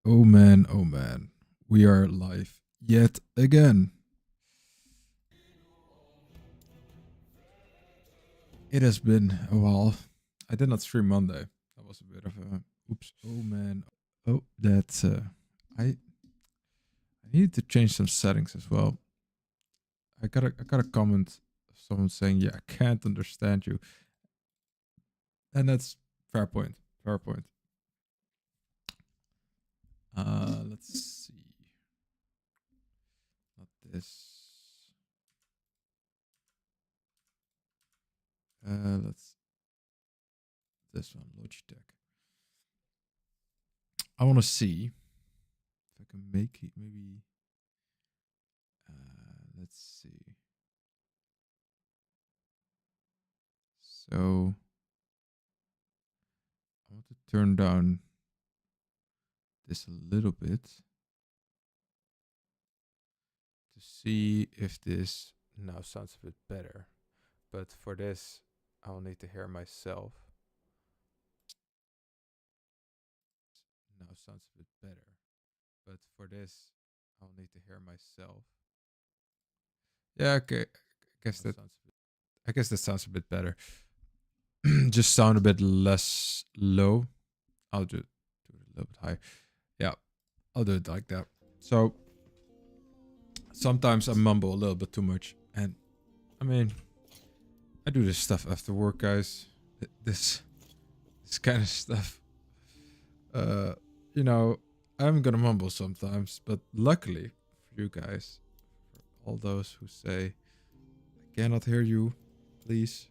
Oh man, oh man. We are live yet again. It has been a while. I did not stream Monday. That was a bit of a oops. Oh man. Oh, that's I need to change some settings as well. I got a comment of someone saying, "Yeah, I can't understand you." And that's fair point. Fair point. Let's see. Not this. Let's this one, Logitech. I want to see if I can make it maybe. Let's see. So I want to turn down this a little bit to see if this now sounds a bit better. But for this, I'll need to hear myself. Now sounds a bit better. But for this, I'll need to hear myself. Yeah, okay. I guess that sounds a bit better. Just sound a bit less low. I'll do it a little bit higher. Yeah, I'll do it like that. So sometimes I mumble a little bit too much, and I mean, I do this stuff after work, guys. This kind of stuff. Uh, you know, I'm gonna mumble sometimes, but luckily for you guys, for all those who say I cannot hear you, please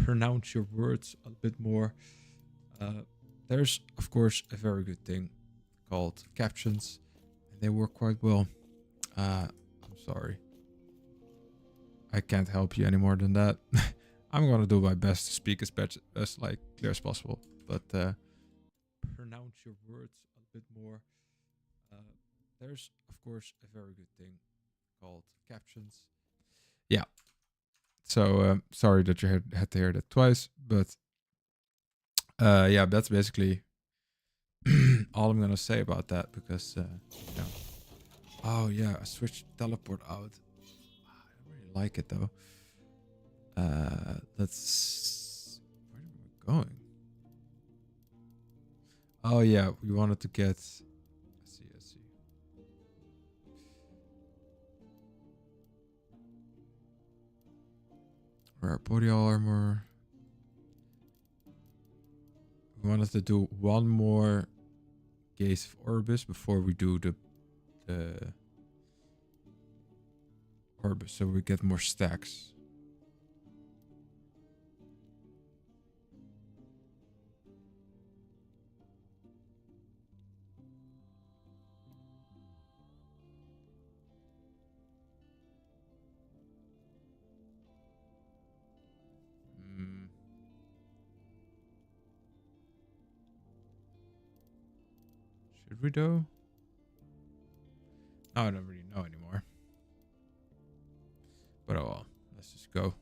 pronounce your words a bit more. There's of course a very good thing called captions, and they work quite well. I'm sorry. I can't help you any more than that. I'm gonna do my best to speak as like clear as possible, but pronounce your words a bit more. Uh, there's of course a very good thing called captions. Yeah. So sorry that you had to hear that twice, but yeah, that's basically all I'm gonna say about that because you know. Oh yeah, I switched teleport out. I don't really like it though. Let's. Where are we going? Oh yeah, we wanted to get. I see. Rare body armor. We wanted to do one more Gaze of Orbis before we do the Orbis, so we get more stacks. Mm. Should we though? I don't really know anymore. But oh well, let's just go.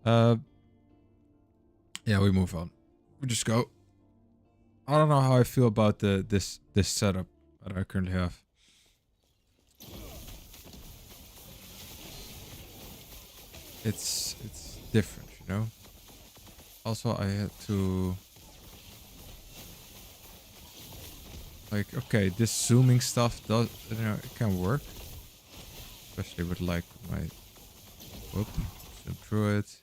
Uh, yeah, we move on. We just go. I don't know how I feel about this setup that I currently have. It's different, you know. Also, I had to like okay, this zooming stuff does it can work, especially with like my whoop zoom through it,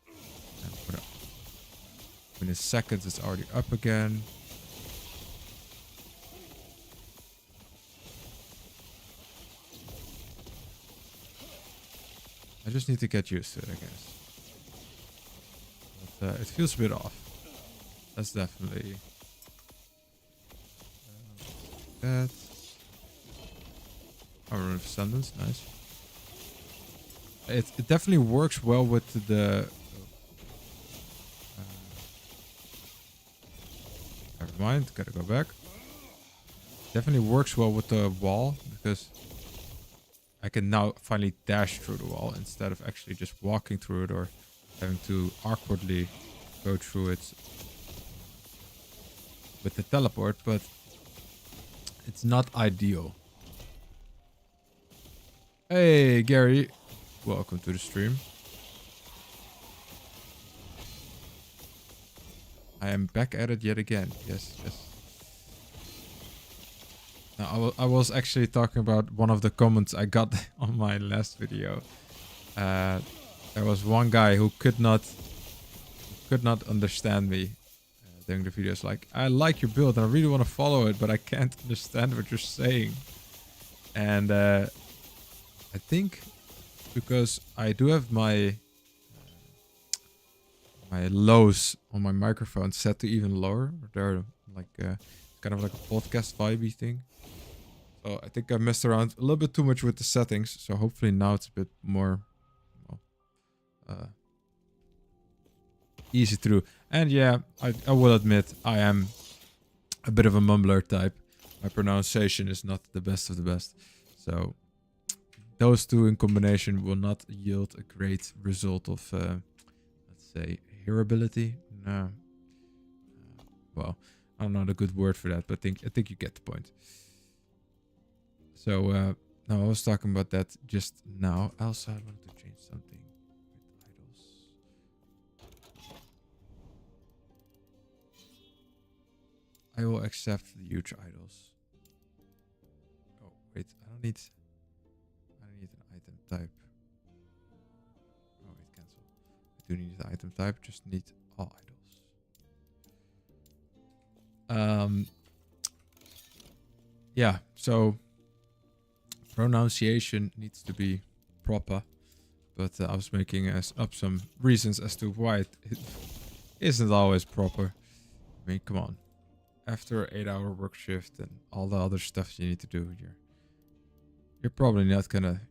and in a second it's already up again. I just need to get used to it, I guess. But it feels a bit off. That's definitely that. Our sentence, nice. It definitely works well with the. Never mind, gotta go back. Definitely works well with the wall because I can now finally dash through the wall instead of actually just walking through it or having to awkwardly go through it. with the teleport, but it's not ideal. Hey, Gary. Welcome to the stream. I am back at it yet again. Yes, yes. Now, I was actually talking about one of the comments I got on my last video. There was one guy who could not understand me during the videos. Like, I like your build and I really want to follow it, but I can't understand what you're saying. And I think because I do have my lows on my microphone set to even lower. They're like kind of like a podcast vibey thing. So I think I messed around a little bit too much with the settings. So hopefully now it's a bit more easy through. And yeah, I will admit I am a bit of a mumbler type. My pronunciation is not the best of the best. So those two in combination will not yield a great result of, let's say, hearability. No. Well, I don't know the good word for that, but I think you get the point. So, no, I was talking about that just now. Also, I wanted to change something with idols. I will accept the huge idols. Oh, wait, I don't need an item type. Oh, wait, cancel. I do need the item type, just need all idols. Yeah, so pronunciation needs to be proper, but I was making up some reasons as to why it isn't always proper. I mean, come on. After an 8-hour work shift and all the other stuff you need to do, you're probably not gonna,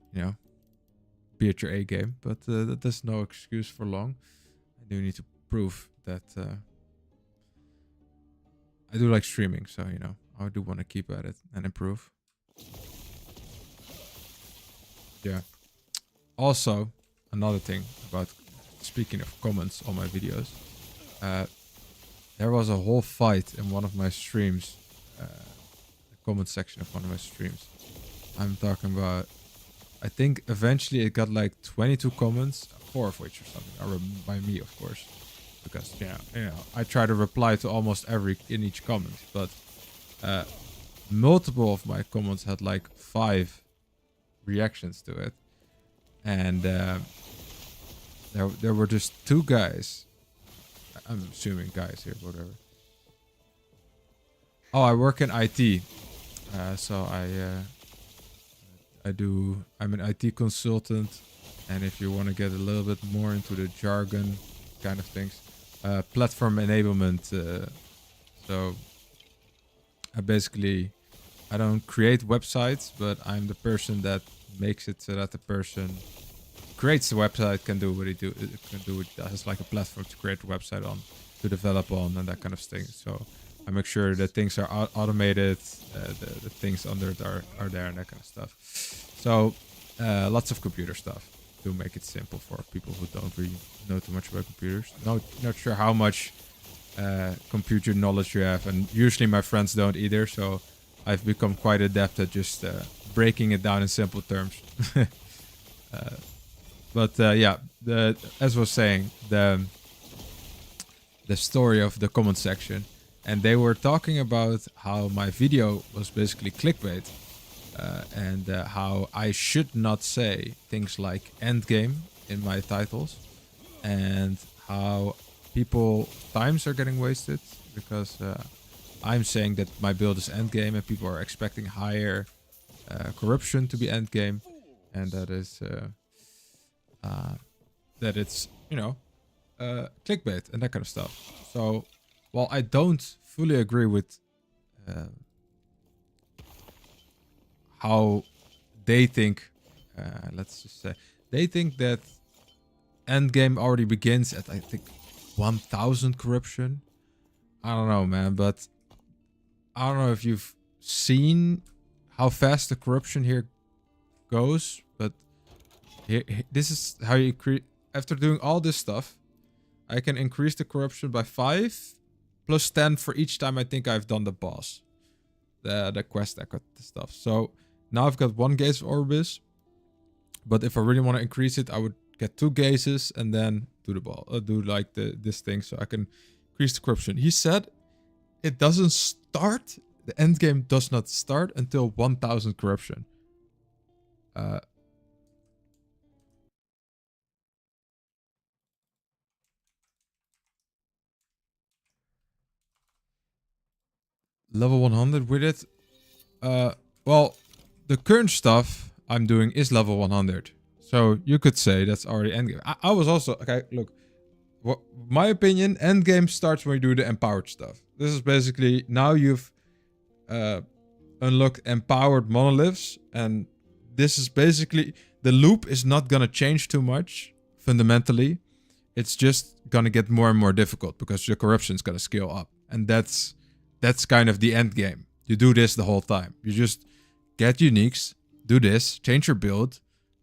be at your A game, but that's no excuse for long. I do need to prove that I do like streaming, so I do want to keep at it and improve. Yeah. Also, another thing about speaking of comments on my videos, there was a whole fight in one of my streams, the comment section of one of my streams. I'm talking about, I think eventually it got like 22 comments, 4 of which or something are by me, of course, because I try to reply to almost in each comment, but multiple of my comments had like 5 reactions to it, and there were just 2 guys. I'm assuming guys here, whatever. Oh, I work in IT, so I'm an IT consultant, and if you want to get a little bit more into the jargon kind of things, platform enablement. So I don't create websites, but I'm the person that makes it so that the person creates the website can do what he does, like a platform to create a website on, to develop on, and that kind of thing. So I make sure that things are automated, the things under it are there, and that kind of stuff. So lots of computer stuff to make it simple for people who don't really know too much about computers. Not sure how much computer knowledge you have, and usually my friends don't either. So I've become quite adept at just breaking it down in simple terms. But yeah, as I was saying, the story of the comment section, and they were talking about how my video was basically clickbait, and how I should not say things like Endgame in my titles, and how times are getting wasted because I'm saying that my build is endgame and people are expecting higher corruption to be endgame, and that is that it's clickbait and that kind of stuff. So while I don't fully agree with how they think, let's just say they think that endgame already begins at, I think, 1000 corruption. I don't know, man, but I don't know if you've seen how fast the corruption here goes, but this is how you create. After doing all this stuff, I can increase the corruption by 5 plus 10 for each time I think I've done the boss. The quest echo stuff. So now I've got 1 gaze of Orbis. But if I really want to increase it, I would get 2 gazes and then do the ball. Do like this thing so I can increase the corruption. He said it doesn't start. The end game does not start until 1000 corruption. Level 100 with it. Well, the current stuff I'm doing is level 100. So you could say that's already endgame. I was also, okay, look. What, my opinion, endgame starts when you do the empowered stuff. This is basically, now you've unlocked empowered monoliths. And this is basically, the loop is not gonna change too much, fundamentally. It's just gonna get more and more difficult because your corruption's gonna scale up. And that's kind of the end game. You do this the whole time. You just get uniques, do this, change your build,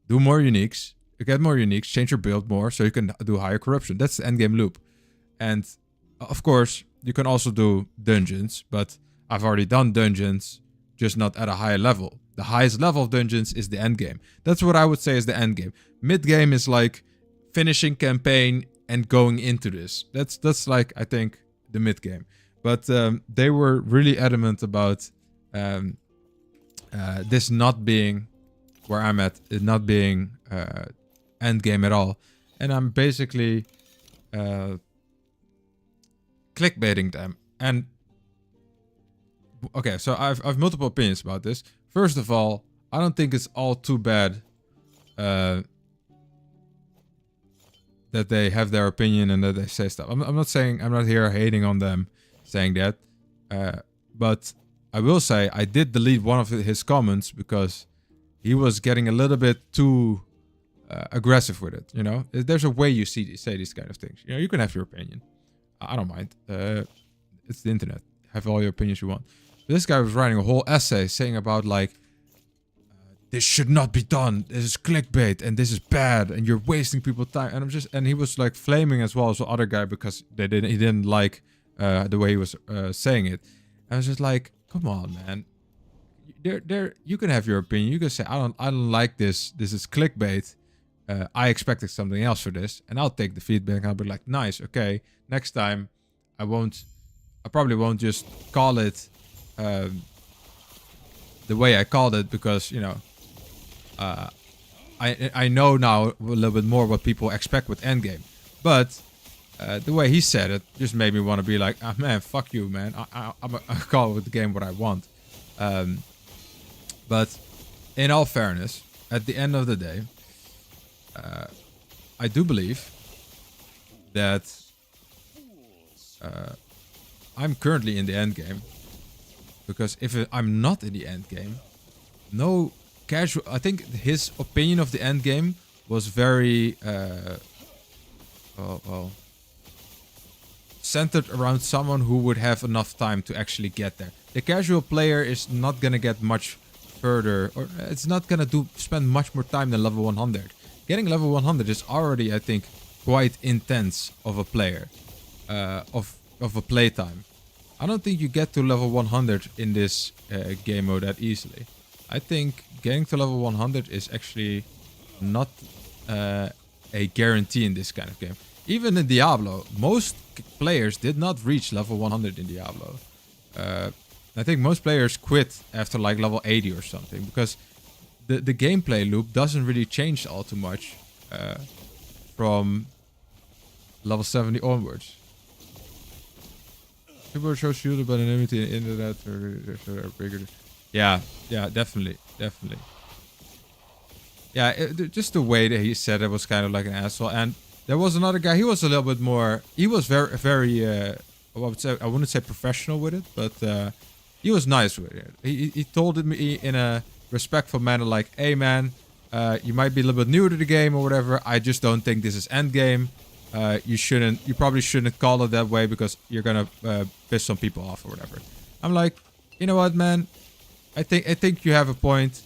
do more uniques, you get more uniques, change your build more so you can do higher corruption. That's the end game loop. And of course, you can also do dungeons, but I've already done dungeons, just not at a higher level. The highest level of dungeons is the end game. That's what I would say is the end game. Mid game is like finishing campaign and going into this. That's like, I think, the mid game. But they were really adamant about this not being where I'm at, it not being end game at all. And I'm basically clickbaiting them. And okay, so I've multiple opinions about this. First of all, I don't think it's all too bad that they have their opinion and that they say stuff. I'm not saying, I'm not here hating on them saying that. But I will say I did delete one of his comments because he was getting a little bit too aggressive with it, you know? There's a way you say these kind of things. You know, you can have your opinion. I don't mind. It's the internet. Have all your opinions you want. This guy was writing a whole essay saying about like, this should not be done. This is clickbait and this is bad and you're wasting people's time. And and he was like flaming as well as the other guy because he didn't like the way he was saying it. I was just like, come on, man. You can have your opinion. You can say, I don't like this. This is clickbait. I expected something else for this, and I'll take the feedback. I'll be like, nice, okay. Next time, I probably won't just call it the way I called it because, you know, I know now a little bit more what people expect with Endgame. But the way he said it just made me want to be like, ah, man, fuck you, man. I'm gonna call with the game what I want. But in all fairness, at the end of the day, I do believe that I'm currently in the end game. Because if I'm not in the end game, no casual... I think his opinion of the end game was very... well, centered around someone who would have enough time to actually get there. The casual player is not gonna get much further, or it's not gonna spend much more time than level 100. Getting level 100 is already, I think, quite intense of a player, of a playtime. I don't think you get to level 100 in this game mode that easily. I think getting to level 100 is actually not a guarantee in this kind of game. Even in Diablo, most players did not reach level 100 in Diablo. I think most players quit after like level 80 or something, because the gameplay loop doesn't really change all too much from level 70 onwards. People are so shielded by the enemy into that or bigger. Yeah, definitely. Yeah, just the way that he said it was kind of like an asshole. And there was another guy. He was a little bit more. He was very. I wouldn't say professional with it, but he was nice with it. He told me in a respectful manner, like, "Hey, man, you might be a little bit new to the game or whatever. I just don't think this is end game. You probably shouldn't call it that way because you're gonna piss some people off or whatever." I'm like, you know what, man? I think you have a point.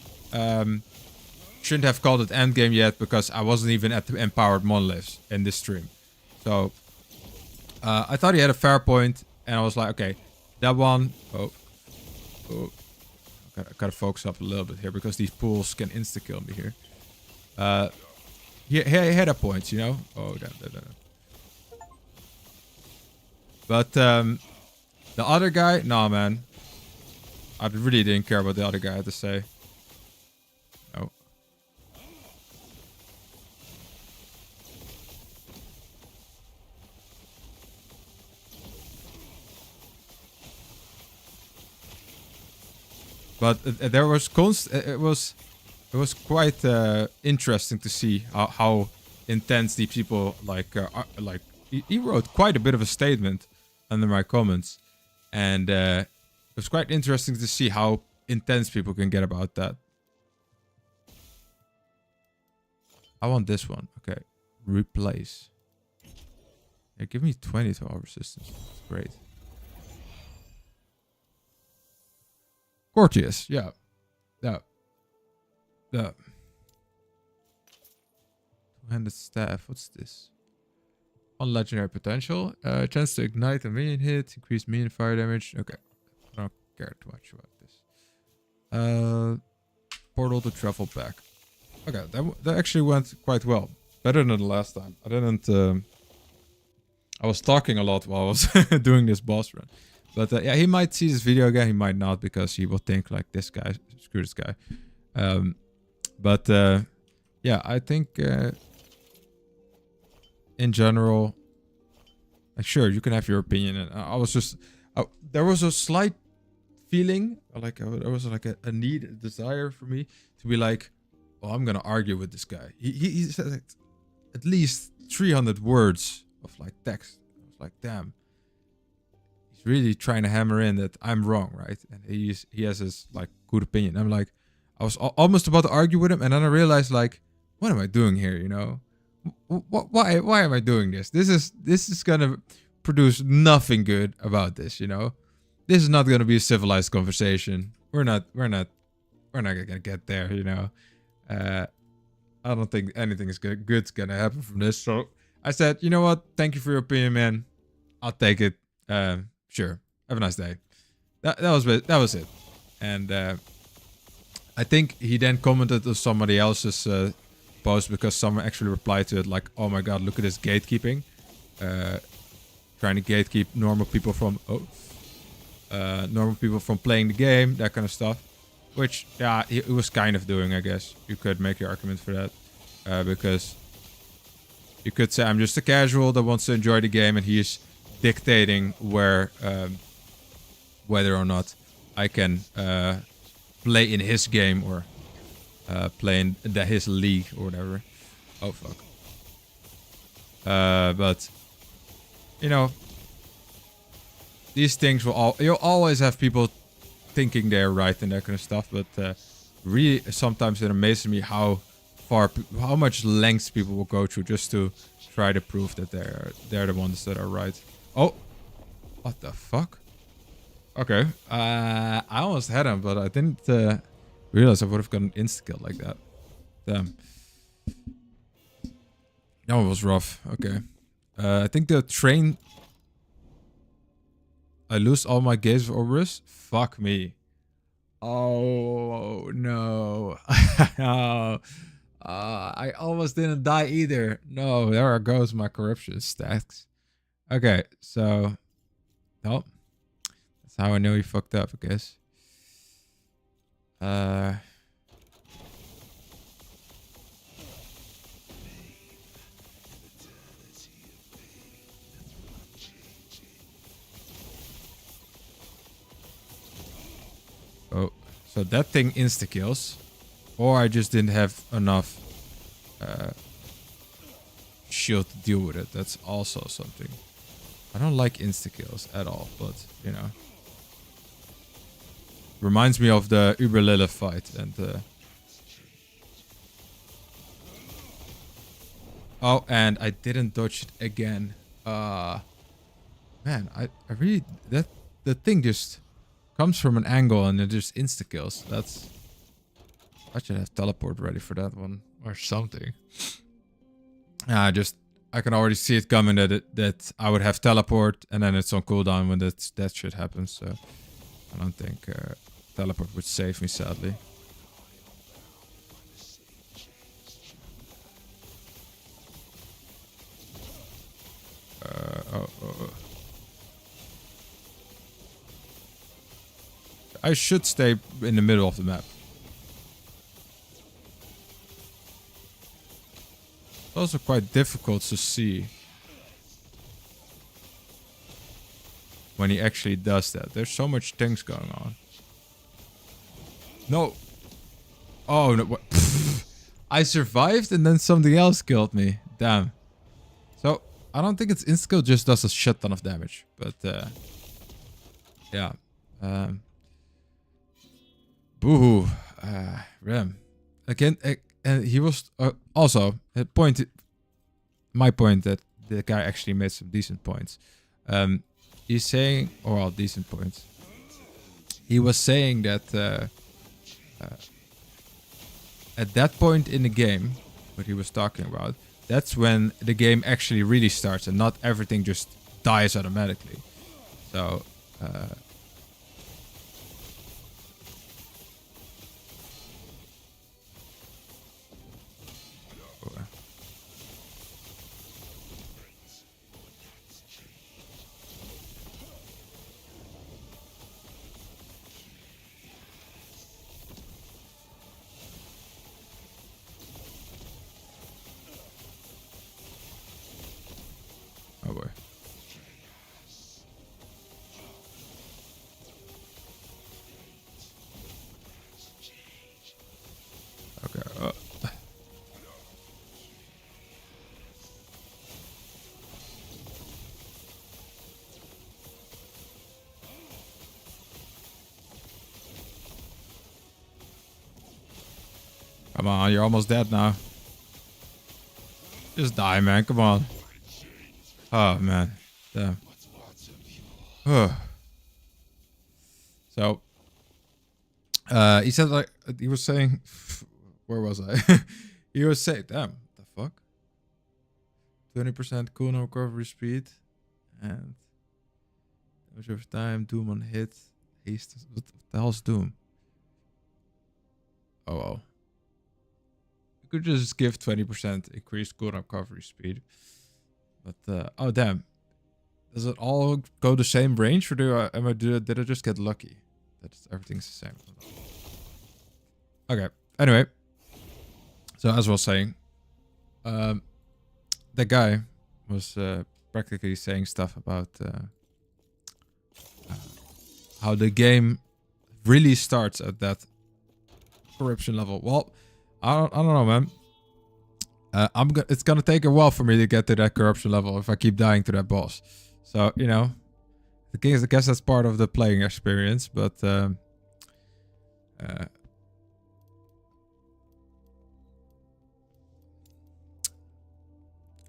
Shouldn't have called it endgame yet because I wasn't even at the empowered monoliths in this stream. So I thought he had a fair point. And I was like, okay, that one. Oh. I gotta focus up a little bit here because these pools can insta-kill me here. He had a point, you know? Oh, damn. But the other guy, nah, man. I really didn't care what the other guy had to say. No. But there was it was quite interesting to see how intense these people like he wrote quite a bit of a statement under my comments, and it was quite interesting to see how intense people can get about that. I want this one. Okay, replace. Yeah, give me 20 to our resistance. That's great. Courteous, yeah. Two-handed staff, what's this? On legendary potential. Chance to ignite a minion hit, increase minion fire damage. Okay, I don't care too much about this. Portal to travel back. Okay, that actually went quite well. Better than the last time. I didn't... I was talking a lot while I was doing this boss run. But yeah, he might see this video again. He might not, because he will think like, this guy, screw this guy. But yeah, I think in general, like, sure, you can have your opinion. And I was just, there was a slight feeling, like there was like a need, a desire for me to be like, oh, I'm gonna argue with this guy. He said like at least 300 words of like text. I was like, damn. Really trying to hammer in that I'm wrong, right? And he has his like good opinion. I'm like, I was almost about to argue with him, and then I realized like, what am I doing here? You know, why am I doing this? This is gonna produce nothing good about this. You know, this is not gonna be a civilized conversation. We're not gonna get there. You know, I don't think anything is good's gonna happen from this. So I said, you know what? Thank you for your opinion, man. I'll take it. Sure. Have a nice day. That was it. And I think he then commented on somebody else's post, because someone actually replied to it like, oh my god, look at this gatekeeping. Trying to gatekeep normal people from playing the game, that kind of stuff. Which, yeah, he was kind of doing, I guess. You could make your argument for that. Because you could say I'm just a casual that wants to enjoy the game, and he's dictating where whether or not I can play in his game or play in his league or whatever. Oh fuck. But you know, these things you'll always have people thinking they're right and that kind of stuff. But really, sometimes it amazes me how much lengths people will go through just to try to prove that they're the ones that are right. Oh, what the fuck? Okay, I almost had him, but I didn't realize I would have gotten an insta-kill like that. Damn. That one was rough. Okay. I think the train... I lose all my gaze of Oberus? Fuck me. Oh, no. Oh, I almost didn't die either. No, there goes my corruption stacks. Okay, so... Oh. That's how I know he fucked up, I guess. Oh, so that thing insta-kills. Or I just didn't have enough shield to deal with it. That's also something. I don't like insta-kills at all, but, you know. Reminds me of the Uber Lilith fight. And, oh, and I didn't dodge it again. Man, I really... The thing just comes from an angle and it just insta-kills. That's... I should have teleport ready for that one. Or something. Just I can already see it coming that I would have teleport, and then it's on cooldown when that shit happens. So I don't think teleport would save me, sadly. I should stay in the middle of the map. It's also quite difficult to see when he actually does that. There's so much things going on. No. Oh, no. What? I survived and then something else killed me. Damn. So, I don't think it's insta-kill just does a shit ton of damage. But, yeah. Boo-hoo. Ram. Again, and he was also my point that the guy actually made some decent points. He's saying, or well, decent points. He was saying that at that point in the game, what he was talking about, that's when the game actually really starts and not everything just dies automatically. So oh boy. Okay. Come on, you're almost dead now. Just die, man. Come on. Oh, man. Damn. So, he said, like, he was saying, where was I? He was saying, damn, the fuck? 20% cooldown recovery speed. And damage over time, Doom on hit. Haste. What the hell's Doom? Oh, well. You could just give 20% increased cooldown recovery speed. But, oh, damn. Does it all go the same range, or did I just get lucky? That everything's the same. Okay. Anyway. So, as I was saying, that guy was practically saying stuff about how the game really starts at that corruption level. Well, I don't know, man. It's gonna take a while for me to get to that corruption level if I keep dying to that boss. So, you know, I guess that's part of the playing experience, but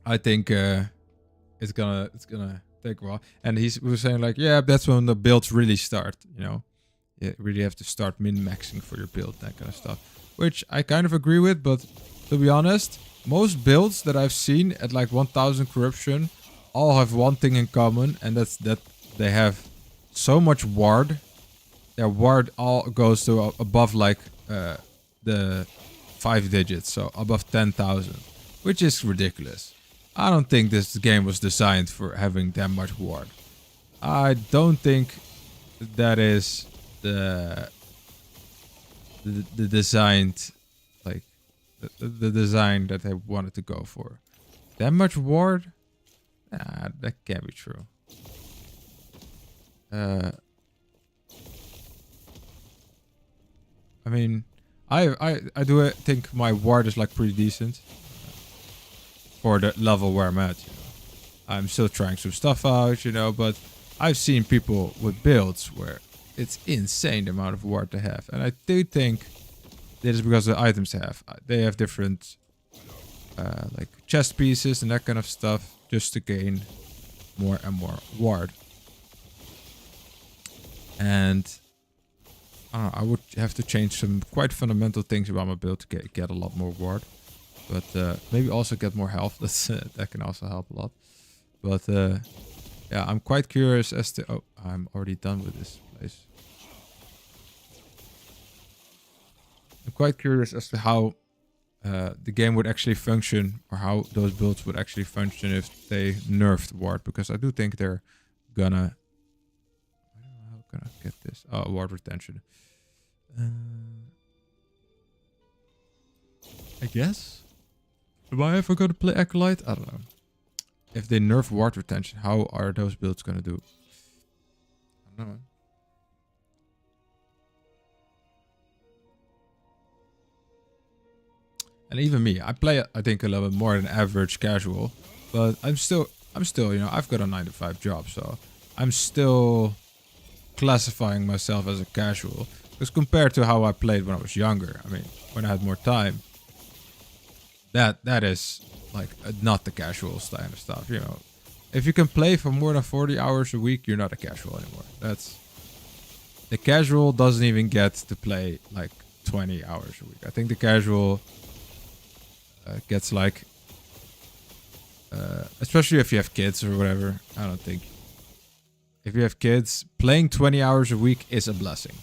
I think it's gonna take a while. And he was saying like, yeah, that's when the builds really start, you know. You really have to start min-maxing for your build, that kind of stuff. Which I kind of agree with, but to be honest, most builds that I've seen at like 1000 corruption all have one thing in common, and that's that they have so much ward. Their ward all goes to above like the 5 digits, so above 10,000, which is ridiculous. I don't think this game was designed for having that much ward. I don't think that is the designed, like the design that they wanted to go for. That much ward? Nah, that can't be true. I mean, I do think my ward is like pretty decent for the level where I'm at. You know? I'm still trying some stuff out, you know, but I've seen people with builds where it's insane the amount of ward they have, and I do think that is because the items they have different like chest pieces and that kind of stuff just to gain more and more ward. And I would have to change some quite fundamental things about my build to get a lot more ward. But maybe also get more health. That can also help a lot. But yeah, I'm quite curious as to... Oh, I'm already done with this place. I'm quite curious as to how the game would actually function, or how those builds would actually function if they nerfed ward, because I do think they're gonna... I don't know how can I get this. Oh, ward retention. I guess. Am I ever gonna play Acolyte? I don't know. If they nerf ward retention, how are those builds gonna do? I don't know. And even me, I play, I think, a little bit more than average casual, but I'm still, you know, I've got a 9-to-5 job, so I'm still classifying myself as a casual. Because compared to how I played when I was younger, I mean, when I had more time, that is like not the casual kind of stuff, you know. If you can play for more than 40 hours a week, you're not a casual anymore. That's... The casual doesn't even get to play like 20 hours a week. I think the casual gets like... especially if you have kids or whatever. I don't think... If you have kids, playing 20 hours a week is a blessing.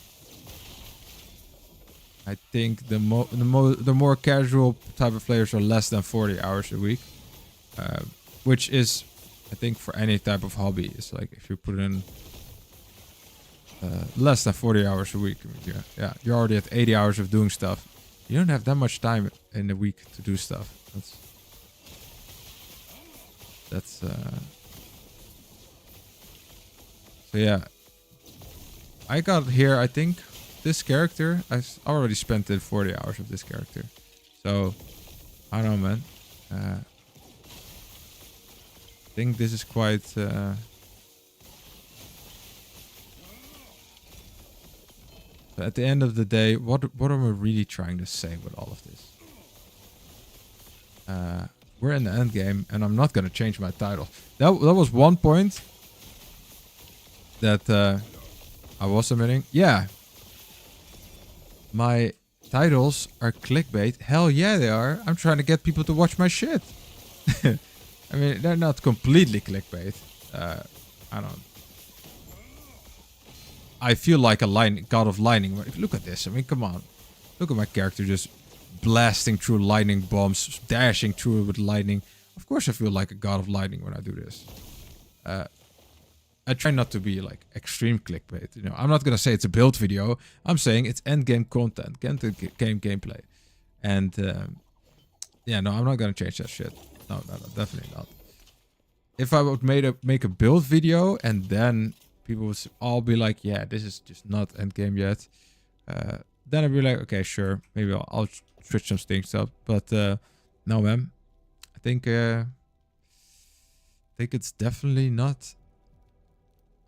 I think the more casual type of players are less than 40 hours a week. Which is, I think, for any type of hobby, it's like if you put in less than 40 hours a week, yeah, you're already at 80 hours of doing stuff. You don't have that much time in a week to do stuff. That's so yeah. I got here, I think, this character. I already spent 40 hours of this character. So, I don't know, man. I think this is quite... at the end of the day, what am I really trying to say with all of this? We're in the end game, and I'm not going to change my title. That was one point that I was submitting. Yeah. My titles are clickbait. Hell yeah, they are. I'm trying to get people to watch my shit. I mean, they're not completely clickbait. I don't... I feel like a god of lightning. If you look at this, I mean, come on. Look at my character just blasting through lightning bombs, dashing through it with lightning. Of course I feel like a god of lightning when I do this. I try not to be like extreme clickbait. You know, I'm not gonna say it's a build video. I'm saying it's endgame content, game gameplay. And yeah, no, I'm not gonna change that shit. No, definitely not. If I would make a build video and then people would all be like, yeah, this is just not endgame yet. Then I'd be like, okay, sure, maybe I'll switch some things up. But no, man, I think it's definitely not.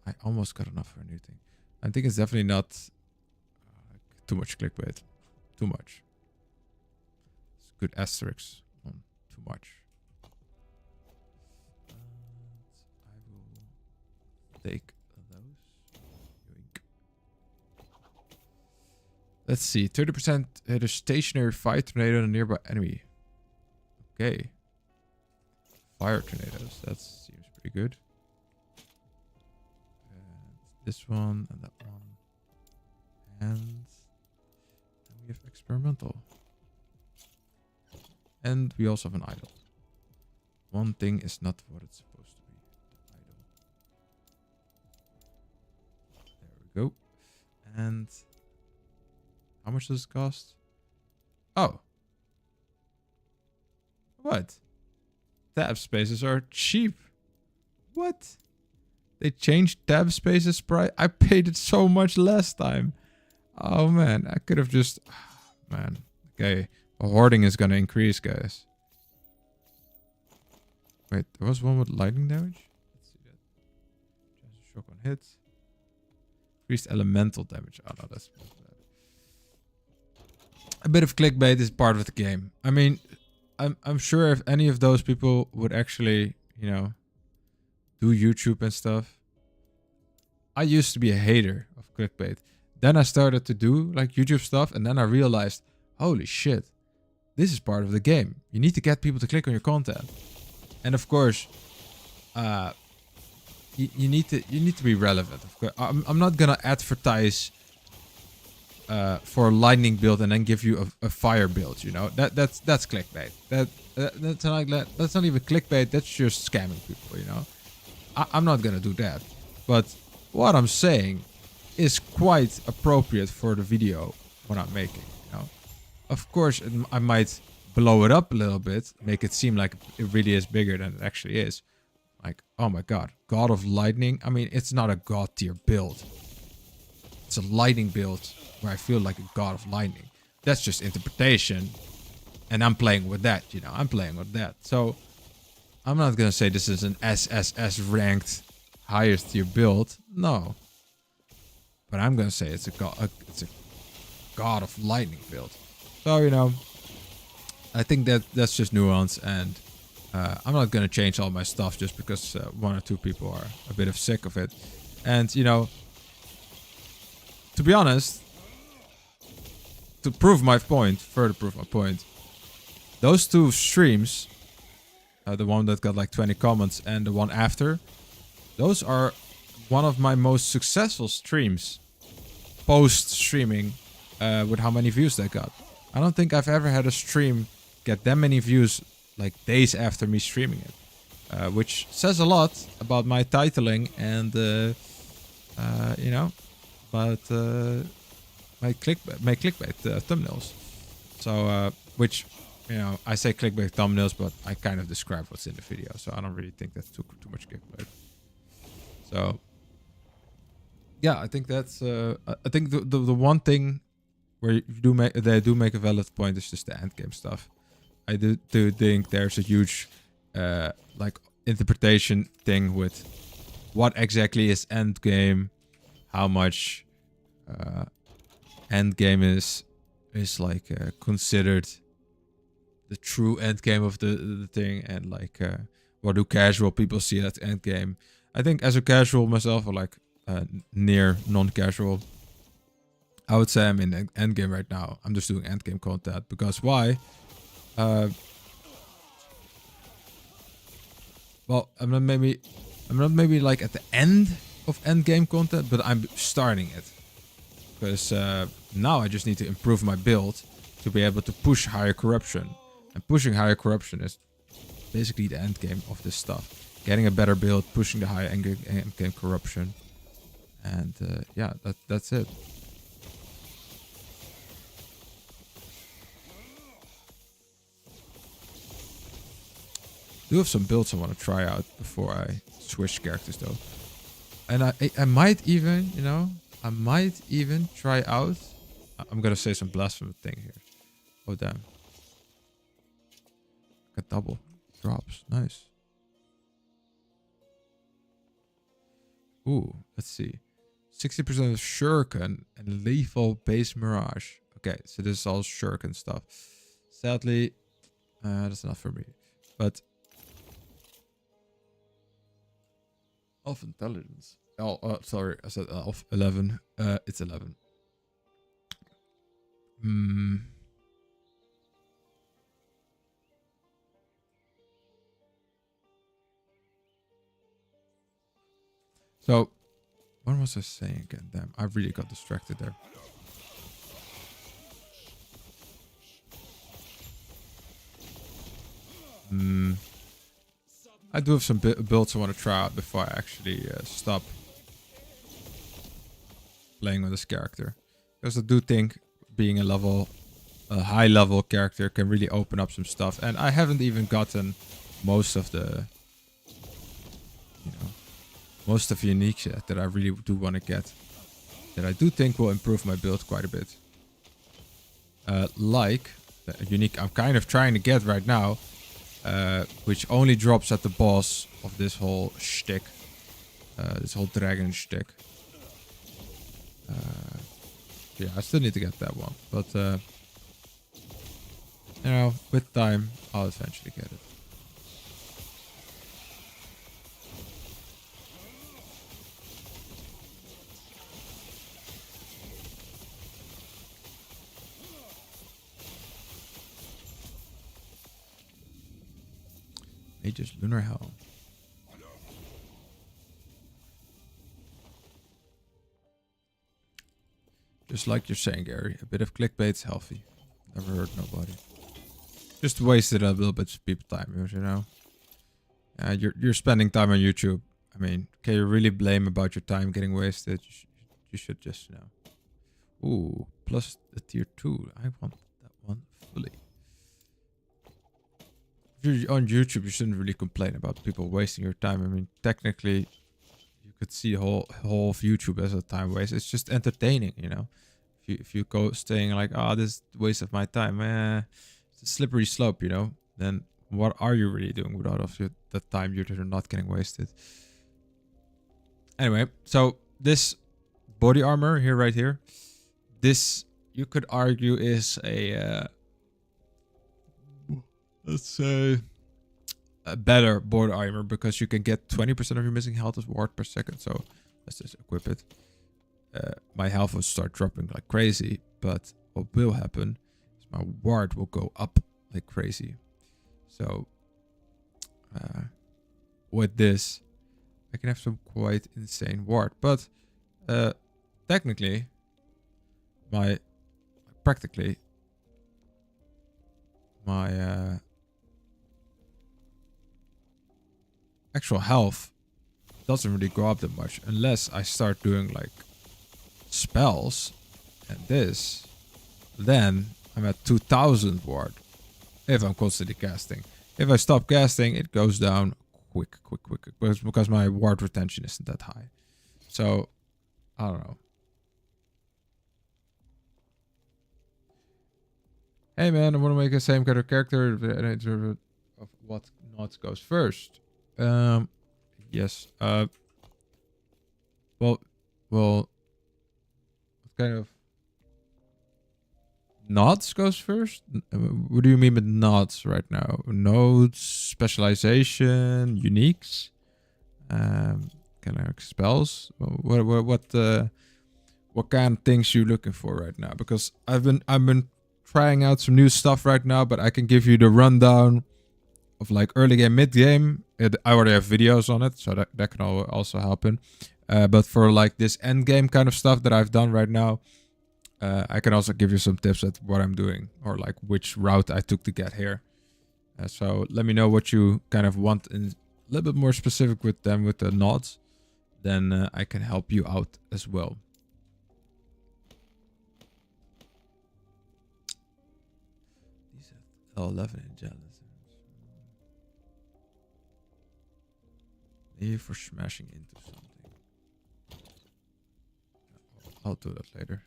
I almost got enough for a new thing. I think it's definitely not too much clickbait. Too much. It's good asterisks on too much. I will take those. Yoink. Let's see. 30% hit a stationary fire tornado on a nearby enemy. Okay. Fire tornadoes. That seems pretty good. This one and that one. And then we have experimental. And we also have an idol. One thing is not what it's supposed to be. The idol. There we go. And how much does it cost? Oh. What? Tab spaces are cheap. What? They changed tab spaces price. I paid it so much last time. Oh man, I could have just... Man, okay. Hoarding is gonna increase, guys. Wait, there was one with lightning damage? Let's see that. Chance of shock on hit. Increased elemental damage. Oh no, that's bad. A bit of clickbait is part of the game. I mean, I'm sure if any of those people would actually, you know, do YouTube and stuff. I used to be a hater of clickbait. Then I started to do like YouTube stuff, and then I realized, holy shit, this is part of the game. You need to get people to click on your content. And of course, you need to be relevant. Of course, I'm not gonna advertise for a lightning build and then give you a fire build. You know, that's clickbait. That's not even clickbait. That's just scamming people. You know, I'm not gonna do that. But what I'm saying is quite appropriate for the video what I'm making. You know, of course I might blow it up a little bit, make it seem like it really is bigger than it actually is. Like, oh my god, God of Lightning. I mean, it's not a god tier build. It's a lightning build where I feel like a God of Lightning. That's just interpretation. And I'm playing with that, you know. I'm playing with that. So, I'm not gonna say this is an SSS ranked highest tier build. No. But I'm gonna say it's a God of Lightning build. So, you know, I think that's just nuance, and I'm not gonna change all my stuff just because one or two people are a bit sick of it. And, you know, to be honest, to prove my point, further prove my point, those two streams, the one that got like 20 comments and the one after, those are one of my most successful streams post streaming with how many views they got. I don't think I've ever had a stream get that many views like days after me streaming it, which says a lot about my titling and you know, about my clickbait thumbnails. So which, you know, I say clickbait thumbnails, but I kind of describe what's in the video, so I don't really think that's too much clickbait. So yeah, I think that's I think the one thing where they do make a valid point is just the endgame stuff. I do think there's a huge like interpretation thing with what exactly is endgame, how much endgame is like considered the true endgame of the thing, and like what do casual people see as endgame. I think as a casual myself, or like near non-casual, I would say I'm in endgame right now. I'm just doing endgame content because why? Well, I'm not maybe like at the end of endgame content, but I'm starting it because now I just need to improve my build to be able to push higher corruption, and pushing higher corruption is basically the end game of this stuff. Getting a better build, pushing the higher end game corruption, and yeah, that's it. I do have some builds I want to try out before I switch characters though. And I might even, you know, I might even try out. I'm gonna say some blasphemous thing here. Oh damn. Got double drops. Nice. Ooh, let's see. 60% of shuriken and lethal base mirage. Okay, so this is all shuriken stuff. Sadly, that's not for me. But elf intelligence. Oh, sorry, I said elf 11. It's 11. So, what was I saying again? Damn, I really got distracted there. I do have some builds I want to try out before I actually stop playing with this character. Because I do think being a high level character can really open up some stuff. And I haven't even gotten most of the, you know, most of the uniques yet that I really do want to get. That I do think will improve my build quite a bit. Like the unique I'm kind of trying to get right now. Which only drops at the boss of this whole shtick. This whole dragon shtick. Yeah, I still need to get that one. But, you know, with time, I'll eventually get it. Mage's Lunar Hell. Just like you're saying, Gary, a bit of clickbait's healthy. Never hurt nobody. Just wasted a little bit of people time, you know. You're spending time on YouTube. I mean, can you really blame about your time getting wasted? You should just, you know. Ooh, plus the tier 2. I want that one fully. If you're on YouTube, you shouldn't really complain about people wasting your time. I mean, technically, you could see whole of YouTube as a time waste. It's just entertaining, you know. If you go staying like, oh, this is a waste of my time, it's a slippery slope, you know. Then what are you really doing with all of the time you're not getting wasted? Anyway, so this body armor here, right here, this you could argue is a let's say a better body armor because you can get 20% of your missing health as ward per second. So let's just equip it. My health will start dropping like crazy, but what will happen is my ward will go up like crazy. So with this, I can have some quite insane ward, but technically, practically my actual health doesn't really go up that much unless I start doing like spells and this, then I'm at 2000 ward if I'm constantly casting. If I stop casting, it goes down quick because my ward retention isn't that high. So I don't know. Hey man, I want to make the same kind of character of what not goes first. Yes. Well, what kind of nods goes first? What do you mean with nods right now? Nodes, specialization, uniques, kind of spells. What kind of things you looking for right now? Because I've been trying out some new stuff right now, but I can give you the rundown of like early game, mid game. I already have videos on it, so that can also happen. But for like this end game kind of stuff that I've done right now, I can also give you some tips at what I'm doing or like which route I took to get here. So let me know what you kind of want in a little bit more specific with them with the nods. Then I can help you out as well. These are L11 in jealous. Maybe for smashing into something. I'll do that later.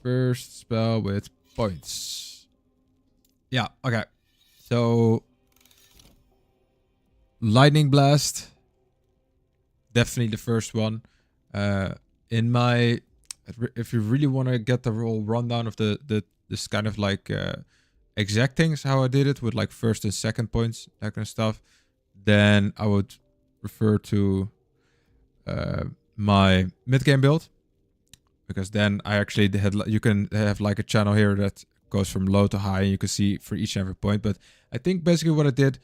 First spell with points. Yeah, okay. So Lightning Blast. Definitely the first one. In my, if you really want to get the whole rundown of this kind of like exact things, how I did it with like first and second points, that kind of stuff, then I would refer to my mid-game build. Because then I actually had, you can have like a channel here that goes from low to high and you can see for each and every point. But I think basically what I did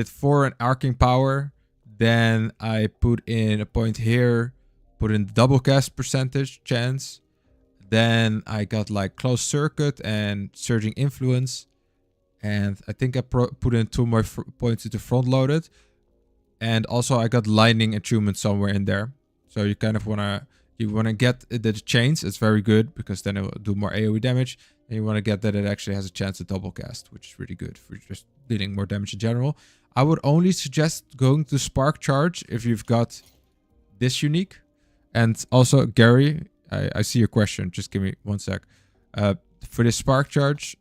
for an arcing power. Then I put in a point here, put in double cast percentage chance. Then I got like closed circuit and surging influence. And I think I put in 2 more points into front loaded. And also I got lightning attunement somewhere in there. So you kind of you want to get the chains. It's very good because then it will do more AoE damage. And you want to get that it actually has a chance to double cast, which is really good for just dealing more damage in general. I would only suggest going to Spark Charge if you've got this unique. And also, Gary, I see your question. Just give me 1 sec. For this Spark Charge,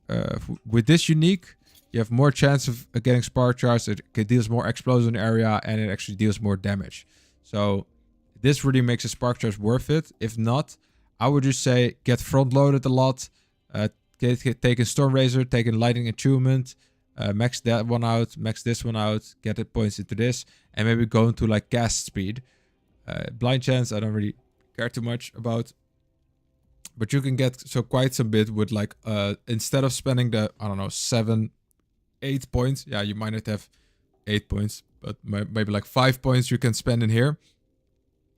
with this unique, you have more chance of getting Spark Charge. It deals more explosion area and it actually deals more damage. So this really makes a Spark Charge worth it. If not, I would just say get front loaded a lot. Take a Storm Razor, take a Lightning Attunement, max that one out, max this one out, get the points into this, and maybe go into like cast speed. Blind Chance, I don't really care too much about. But you can get quite some bit with like, instead of spending the, I don't know, 7 8 points. Yeah, you might not have 8 points, but maybe like 5 points you can spend in here.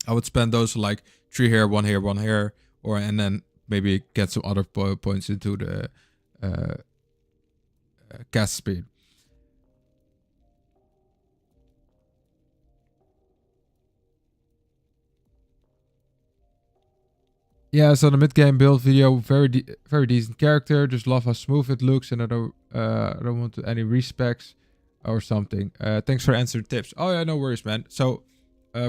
I would spend those like 3 here, 1 here, 1 here, and then maybe get some other points into the cast speed. Yeah, so the mid-game build video, very decent character. Just love how smooth it looks, and I don't want any respecs or something. Thanks for answering tips. Oh yeah, no worries, man. So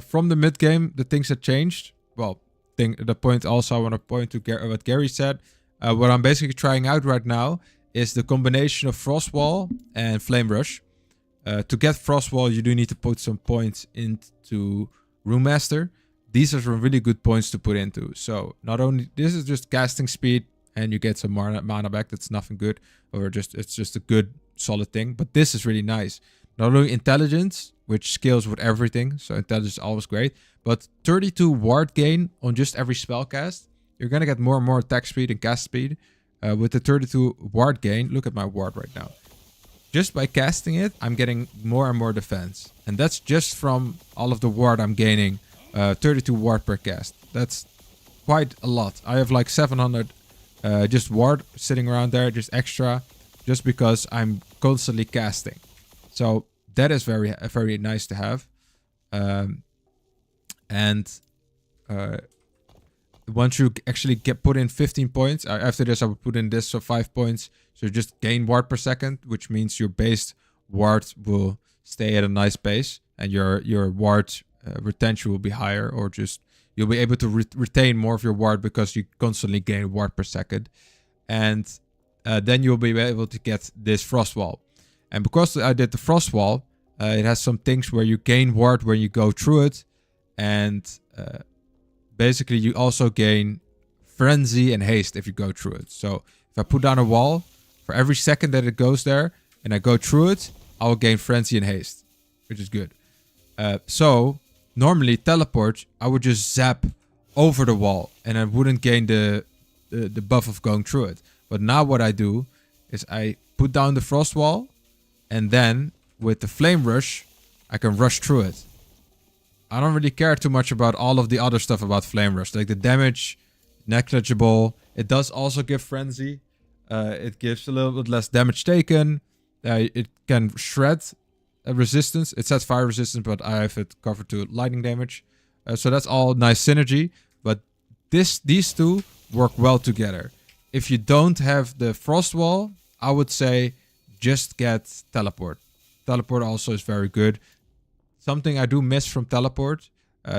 from the mid-game, the things that changed. Well, the point also I want to point to what Gary said. What I'm basically trying out right now is the combination of Frostwall and Flame Rush. To get Frostwall, you do need to put some points into Room Master. These are some really good points to put into. So not only this is just casting speed and you get some mana back. That's nothing good, or it's just a good solid thing. But this is really nice. Not only intelligence, which scales with everything. So intelligence is always great. But 32 ward gain on just every spell cast. You're gonna get more and more attack speed and cast speed. With the 32 ward gain, look at my ward right now. Just by casting it, I'm getting more and more defense. And that's just from all of the ward I'm gaining. 32 ward per cast. That's quite a lot. I have like 700 just ward sitting around there, just extra, just because I'm constantly casting. So that is very nice to have. Once you actually put in 15 points, after this I would put in this, so 5 points. So you just gain ward per second, which means your base ward will stay at a nice pace, and your ward retention will be higher, or just you'll be able to retain more of your ward because you constantly gain ward per second. And then you'll be able to get this frost wall. And because I did the frost wall, it has some things where you gain ward when you go through it, and basically you also gain frenzy and haste if you go through it. So if I put down a wall, for every second that it goes there and I go through it, I will gain frenzy and haste, which is good. So normally teleport, I would just zap over the wall and I wouldn't gain the buff of going through it. But now what I do is I put down the frost wall, and then with the flame rush, I can rush through it. I don't really care too much about all of the other stuff about flame rush, like the damage, negligible. It does also give frenzy. It gives a little bit less damage taken. It can shred resistance. It says fire resistance, but I have it covered to lightning damage. So that's all nice synergy. But these two work well together. If you don't have the frost wall, I would say just get teleport. Teleport also is very good. Something I do miss from teleport,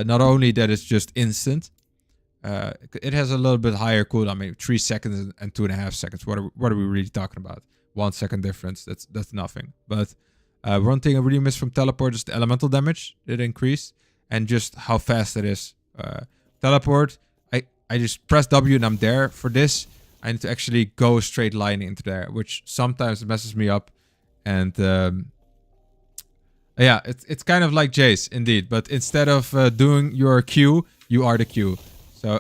not only that it's just instant, it has a little bit higher cooldown, maybe 3 seconds and 2.5 seconds. What are we really talking about? 1 second difference. That's nothing. But one thing I really miss from teleport is the elemental damage. It increased, and just how fast it is. Teleport, I just press W and I'm there. For this, I need to actually go a straight line into there, which sometimes messes me up. And yeah, it's kind of like Jace, indeed. But instead of doing your Q, you are the Q. So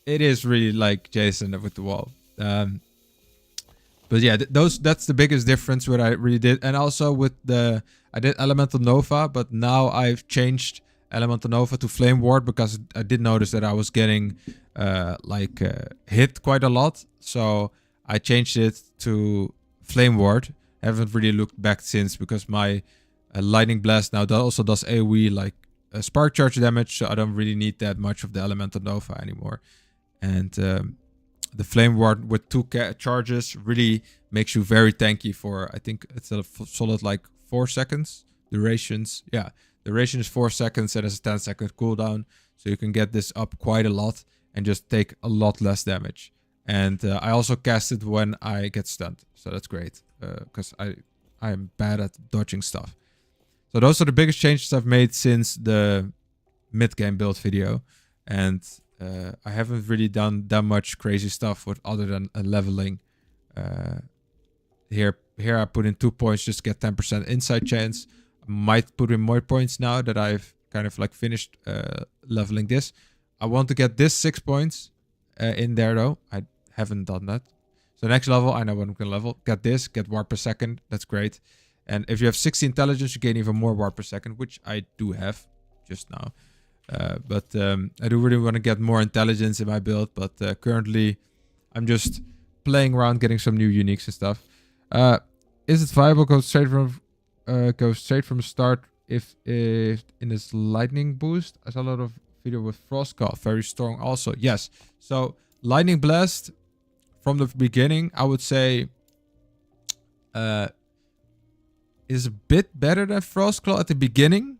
it is really like Jason with the wall. But yeah, that's the biggest difference what I really did. And also with I did Elemental Nova, but now I've changed Elemental Nova to Flame Ward because I did notice that I was getting hit quite a lot. So I changed it to Flame Ward. Haven't really looked back since, because my Lightning Blast now also does AoE like spark charge damage, so I don't really need that much of the Elemental Nova anymore. And the Flame Ward with 2 charges really makes you very tanky for, I think it's a solid like 4 seconds durations. Yeah, duration is 4 seconds and has a 10-second cooldown, so you can get this up quite a lot and just take a lot less damage. And I also cast it when I get stunned, so that's great, because I'm bad at dodging stuff. So those are the biggest changes I've made since the mid-game build video. And I haven't really done that much crazy stuff with other than leveling. Here I put in 2 points just to get 10% inside chance. I might put in more points now that I've kind of like finished leveling this. I want to get this 6 points in there though. I haven't done that. So next level, I know what I'm going to level. Get this, get warp per second. That's great. And if you have 60 intelligence, you gain even more warp per second, which I do have just now. But I do really want to get more intelligence in my build. But currently, I'm just playing around, getting some new uniques and stuff. Is it viable? Go straight from the start if in this lightning boost. I saw a lot of video with Frost Call, very strong also. Yes. So lightning blast from the beginning, I would say, is a bit better than Frost Claw at the beginning.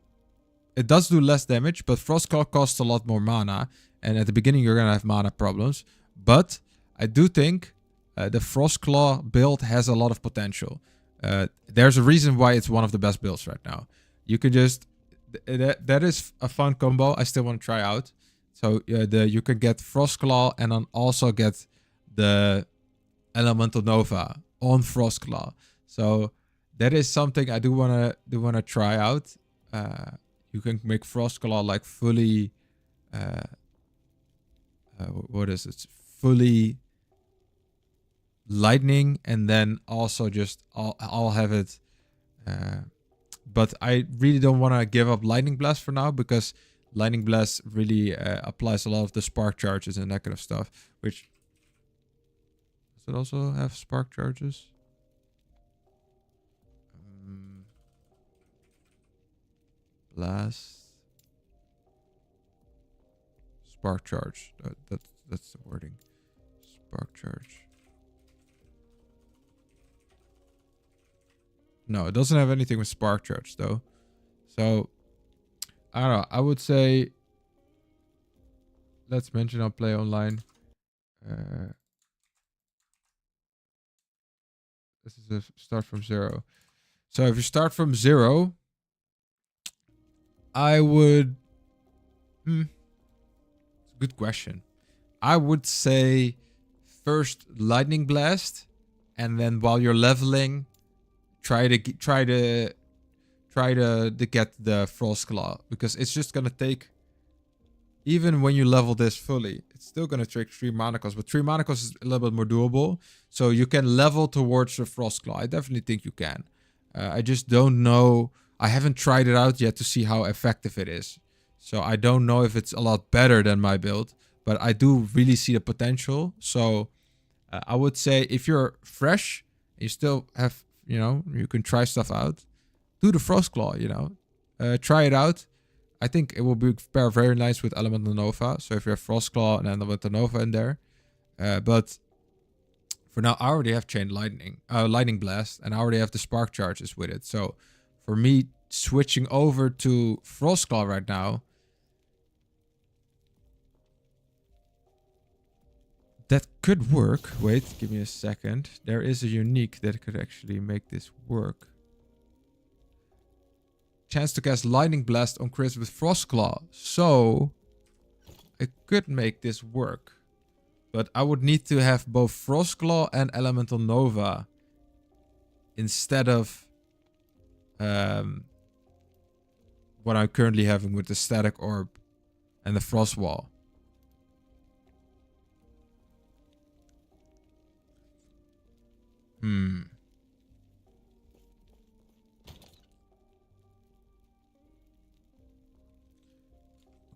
It does do less damage, but Frost Claw costs a lot more mana. And at the beginning, you're going to have mana problems. But I do think the Frost Claw build has a lot of potential. There's a reason why it's one of the best builds right now. You can just... That is a fun combo I still want to try out. So you can get Frost Claw and then also get the Elemental Nova on Frost Claw. So that is something I do wanna try out. You can make Frost Claw like fully. What is it? Fully lightning, and then also just I'll have it. But I really don't want to give up Lightning Blast for now, because Lightning Blast really applies a lot of the spark charges and that kind of stuff. Which does it also have spark charges? Blast. Spark charge. That's the wording. Spark charge. No, it doesn't have anything with spark charge though. So I don't know. I would say let's mention I'll play online. This is a start from 0. So if you start from 0, I would... It's a good question. I would say first Lightning Blast, and then while you're leveling, try to get the Frost Claw, because it's just gonna take, even when you level this fully, it's still gonna take 3 mana costs, but 3 mana costs is a little bit more doable. So you can level towards the Frost Claw. I definitely think you can. I just don't know. I haven't tried it out yet to see how effective it is. So I don't know if it's a lot better than my build, but I do really see the potential. So I would say if you're fresh, you still have, you can try stuff out. Do the Frost Claw, try it out. I think it will be pair very nice with Elemental Nova. So if you have Frost Claw and Elemental Nova in there. But for now, I already have Chain Lightning Blast, and I already have the Spark Charges with it. So for me, switching over to Frost Claw right now, that could work. Wait, give me a second. There is a unique that could actually make this work. Chance to cast Lightning Blast on crits with Frost Claw. So I could make this work. But I would need to have both Frost Claw and Elemental Nova instead of what I'm currently having with the Static Orb and the Frost Wall.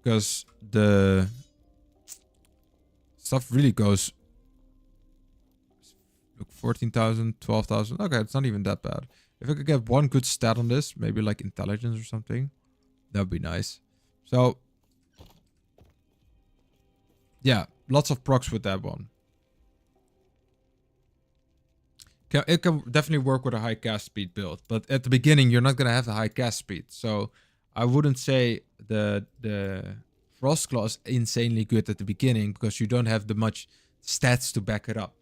Because the stuff really goes, look, 14,000, 12,000. Okay, it's not even that bad. If I could get one good stat on this, maybe like intelligence or something, that would be nice. So yeah, lots of procs with that one. It can definitely work with a high cast speed build, but at the beginning you're not gonna have a high cast speed, so I wouldn't say the Frost Claw is insanely good at the beginning because you don't have the much stats to back it up.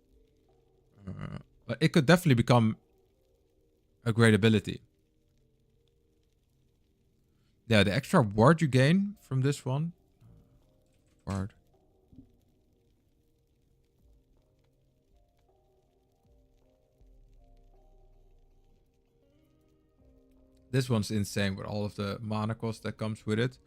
But it could definitely become a great ability. Yeah, the extra ward you gain from this one. Ward. This one's insane with all of the mana cost that comes with it.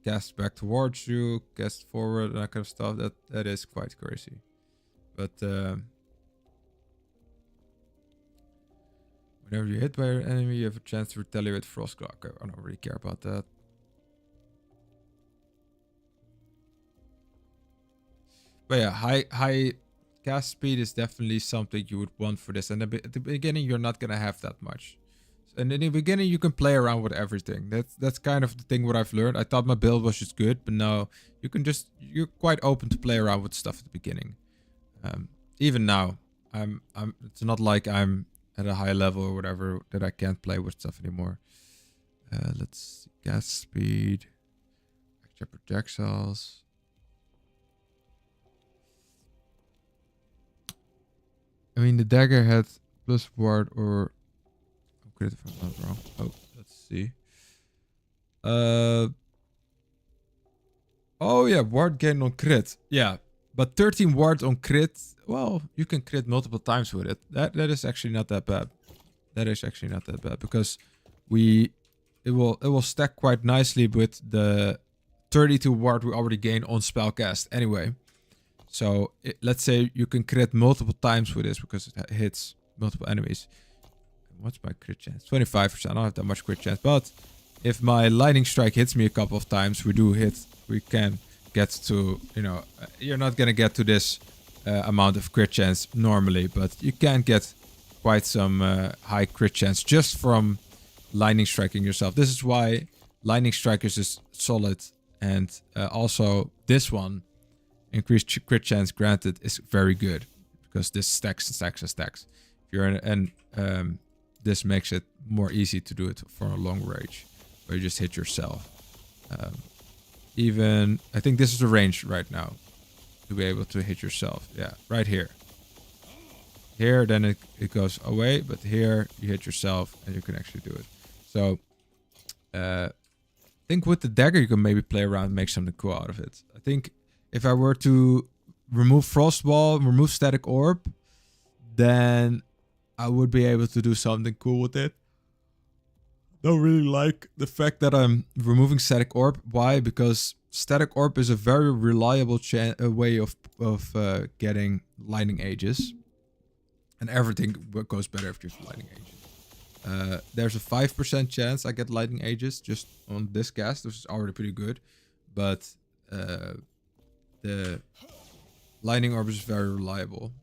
cast back towards you, cast forward, and that kind of stuff. That is quite crazy. But whenever you're hit by an enemy, you have a chance to retaliate with Frostclaw. Okay, I don't really care about that. But yeah, high cast speed is definitely something you would want for this. And at the beginning, you're not gonna have that much. And in the beginning, you can play around with everything. That's kind of the thing what I've learned. I thought my build was just good, but now you're quite open to play around with stuff at the beginning. Even now, it's not like I'm at a high level or whatever that I can't play with stuff anymore. Let's see, gas speed, extra projectiles. I mean, the dagger had plus ward or crit if I'm not wrong. Oh, let's see. Oh yeah, ward gain on crit. Yeah, but 13 ward on crit. Well, you can crit multiple times with it. That is actually not that bad. That is actually not that bad because it will stack quite nicely with the 32 ward we already gained on spellcast anyway. So let's say you can crit multiple times with this because it hits multiple enemies. What's my crit chance? 25%. I don't have that much crit chance, but if my lightning strike hits me a couple of times, we can get to, you know, you're not gonna get to this amount of crit chance normally, but you can get quite some high crit chance just from lightning striking yourself. This is why lightning strikers is solid, and also this one, increased crit chance granted, is very good because this stacks and stacks and stacks. If you're this makes it more easy to do it for a long range where you just hit yourself. Even I think this is the range right now to be able to hit yourself. Yeah, right here. Here, then it goes away, but here you hit yourself and you can actually do it. So I think with the dagger you can maybe play around and make something cool out of it. I think if I were to remove Frostball, remove Static Orb, then I would be able to do something cool with it. Don't really like the fact that I'm removing Static Orb. Why? Because Static Orb is a very reliable way of getting Lightning Ages. And everything goes better if you have Lightning Ages. There's a 5% chance I get Lightning Ages just on this cast, which is already pretty good. But the Lightning Orb is very reliable.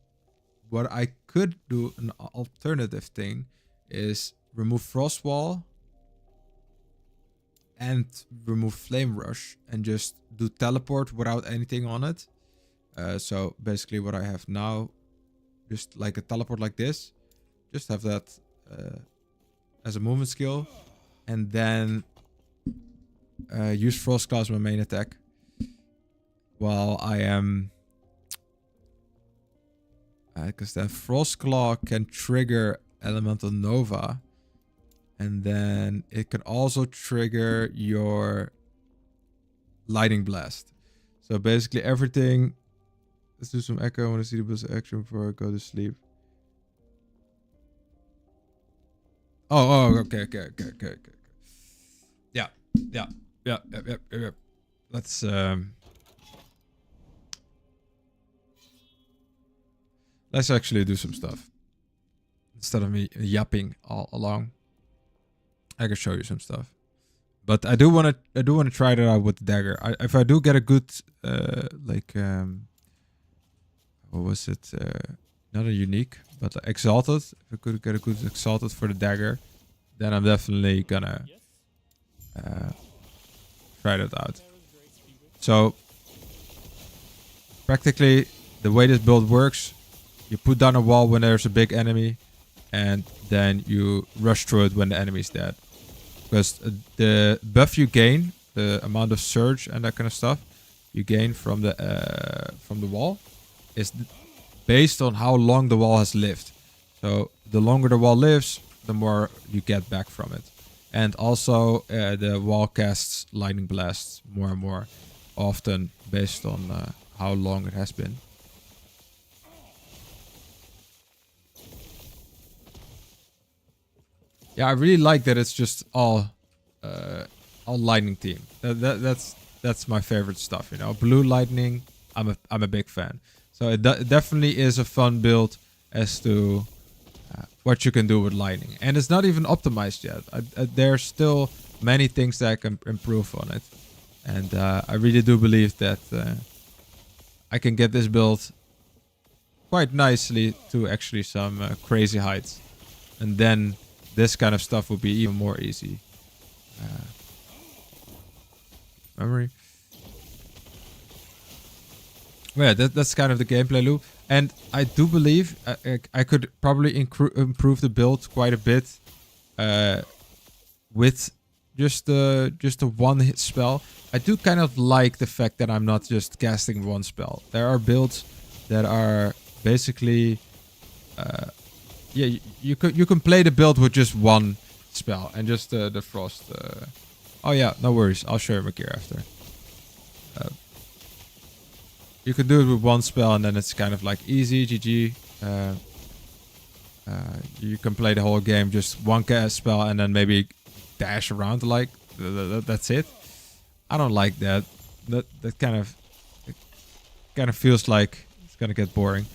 What I could do, an alternative thing, is remove Frostwall and remove Flame Rush and just do teleport without anything on it. So basically what I have now, just like a teleport like this, just have that as a movement skill, and then use Frostclaw as my main attack while I am... because then Frostclaw can trigger Elemental Nova. And then it can also trigger your Lightning Blast. So basically everything... Let's do some echo. I want to see the best action before I go to sleep. Oh, okay. Yeah. Let's actually do some stuff. Instead of me yapping all along, I can show you some stuff. But I do want to try that out with the dagger. If I do get a good what was it? Not a unique, but exalted. If I could get a good exalted for the dagger, then I'm definitely gonna try that out. So practically the way this build works, you put down a wall when there's a big enemy, and then you rush through it when the enemy's dead. Because the buff you gain, the amount of surge and that kind of stuff you gain from the wall, is based on how long the wall has lived. So the longer the wall lives, the more you get back from it. And also the wall casts lightning blasts more and more often based on how long it has been. Yeah, I really like that it's just all lightning team. That's that's my favorite stuff. You know, blue lightning. I'm a big fan. So it definitely is a fun build as to what you can do with lightning, and it's not even optimized yet. There's still many things that I can improve on it, and I really do believe that I can get this build quite nicely to actually some crazy heights, and then this kind of stuff will be even more easy. Memory. Well, yeah, that's kind of the gameplay loop, and I do believe I could probably improve the build quite a bit with just a one-hit spell. I do kind of like the fact that I'm not just casting one spell. There are builds that are basically, yeah, you can play the build with just one spell and just the frost. Oh yeah, no worries. I'll show you my gear after. You can do it with one spell and then it's kind of like easy, GG. You can play the whole game just one cast spell and then maybe dash around like that's it. I don't like that. That kind of feels like it's gonna get boring.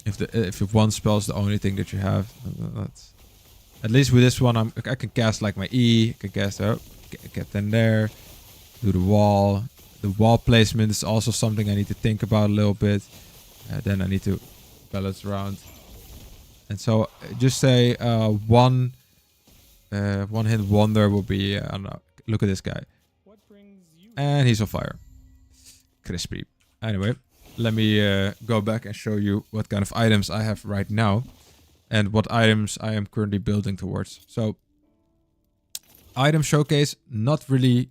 If one spell is the only thing that you have, that's at least with this one I can cast like my E. I can cast get in there. Do the wall. The wall placement is also something I need to think about a little bit. Then I need to balance around. And so just say one hit wonder will be, I don't know, look at this guy. And he's on fire. Crispy. Anyway, let me go back and show you what kind of items I have right now. And what items I am currently building towards. So, item showcase, not really...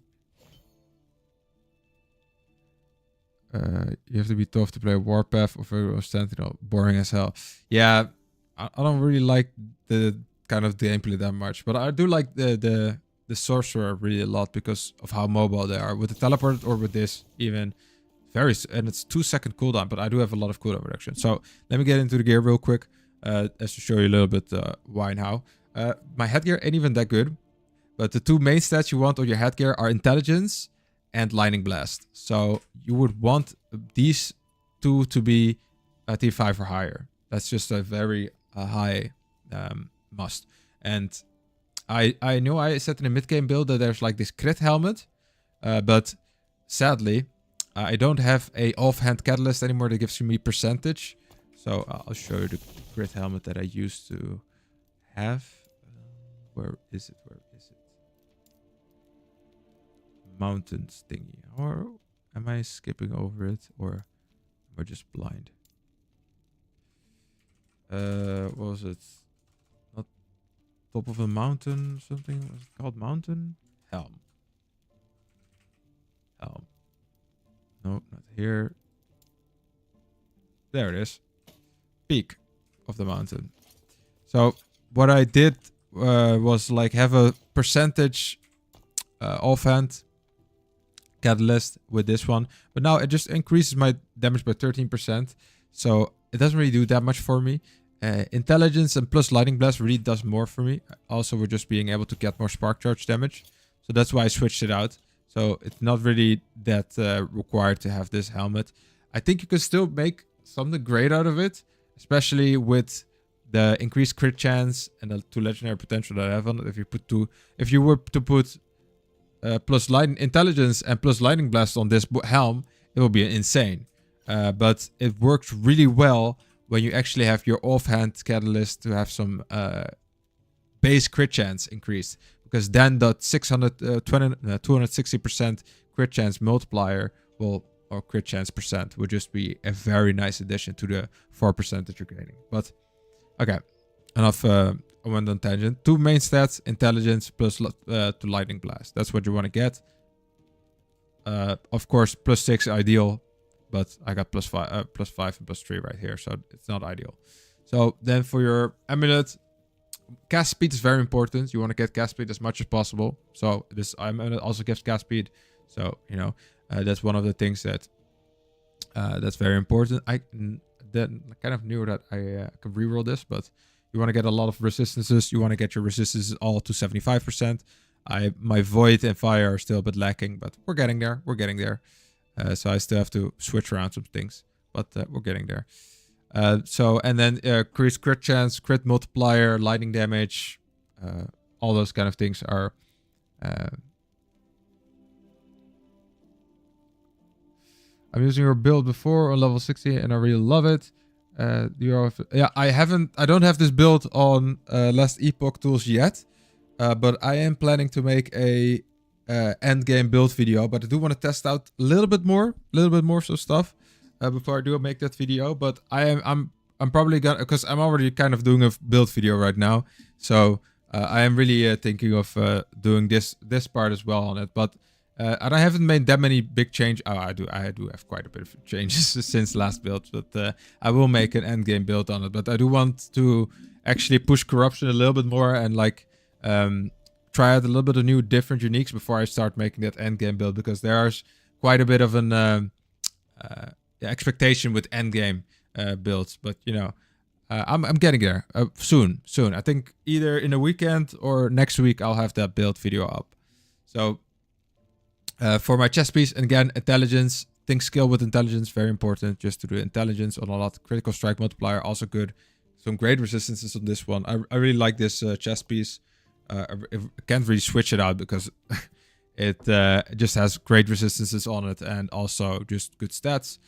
you have to be tough to play Warpath or Sentinel. Boring as hell. Yeah, I don't really like the kind of gameplay that much. But I do like the Sorcerer really a lot because of how mobile they are. With the teleport or with this even. And it's 2-second cooldown, but I do have a lot of cooldown reduction. So let me get into the gear real quick. As to show you a little bit why and how. My headgear ain't even that good. But the two main stats you want on your headgear are Intelligence and Lightning Blast. So you would want these two to be T5 or higher. That's just a very high must. And I know I said in the mid-game build that there's like this crit helmet. But sadly, I don't have a offhand catalyst anymore that gives me percentage. So I'll show you the crit helmet that I used to have. Where is it? Where is it? Mountains thingy. Or am I skipping over it? Or am I just blind? What was it? Not top of a mountain something? Was it called mountain? Helm. Helm. No, not here. There it is. Peak of the mountain. So what I did was like have a percentage offhand catalyst with this one, but now it just increases my damage by 13%, so it doesn't really do that much for me. Intelligence and plus Lightning Blast really does more for me. Also, we're just being able to get more spark charge damage, so that's why I switched it out. So it's not really that required to have this helmet. I think you can still make something great out of it, especially with the increased crit chance and the 2 legendary potential that I have on it. If you were to put plus lightning intelligence and plus lightning blast on this helm, it will be insane. But it works really well when you actually have your offhand catalyst to have some base crit chance increased, because then that 260% crit chance multiplier will, or crit chance percent, would just be a very nice addition to the 4% that you're gaining. But okay, enough. I went on tangent. 2 main stats: intelligence plus to lightning blast. That's what you want to get. Of course, +6 ideal, but I got +5 and +3 right here, so it's not ideal. So then for your amulet, cast speed is very important. You want to get cast speed as much as possible. So this amulet also gives cast speed. So you know that's one of the things that that's very important. I then kind of knew that I could reroll this, but you want to get a lot of resistances. You want to get your resistances all to 75%. My void and fire are still a bit lacking, but we're getting there. We're getting there. So I still have to switch around some things, but we're getting there. And then increased crit chance, crit multiplier, lightning damage, all those kind of things are. I'm using your build before on level 60, and I really love it. I don't have this build on Last Epoch tools yet, but I am planning to make a endgame build video. But I do want to test out a little bit more so stuff before I do make that video. But I'm probably gonna, because I'm already kind of doing a build video right now, so I am really thinking of doing this part as well on it. But and I haven't made that many big changes. Oh, I do have quite a bit of changes since last build, but I will make an endgame build on it. But I do want to actually push corruption a little bit more and like try out a little bit of new different uniques before I start making that endgame build, because there's quite a bit of an expectation with endgame builds. But you know, I'm getting there soon. I think either in a weekend or next week I'll have that build video up. So. For my chest piece, and again, intelligence, think skill with intelligence, very important, just to do intelligence on a lot. Critical strike multiplier, also good. Some great resistances on this one. I really like this chest piece. I can't really switch it out because it just has great resistances on it and also just good stats.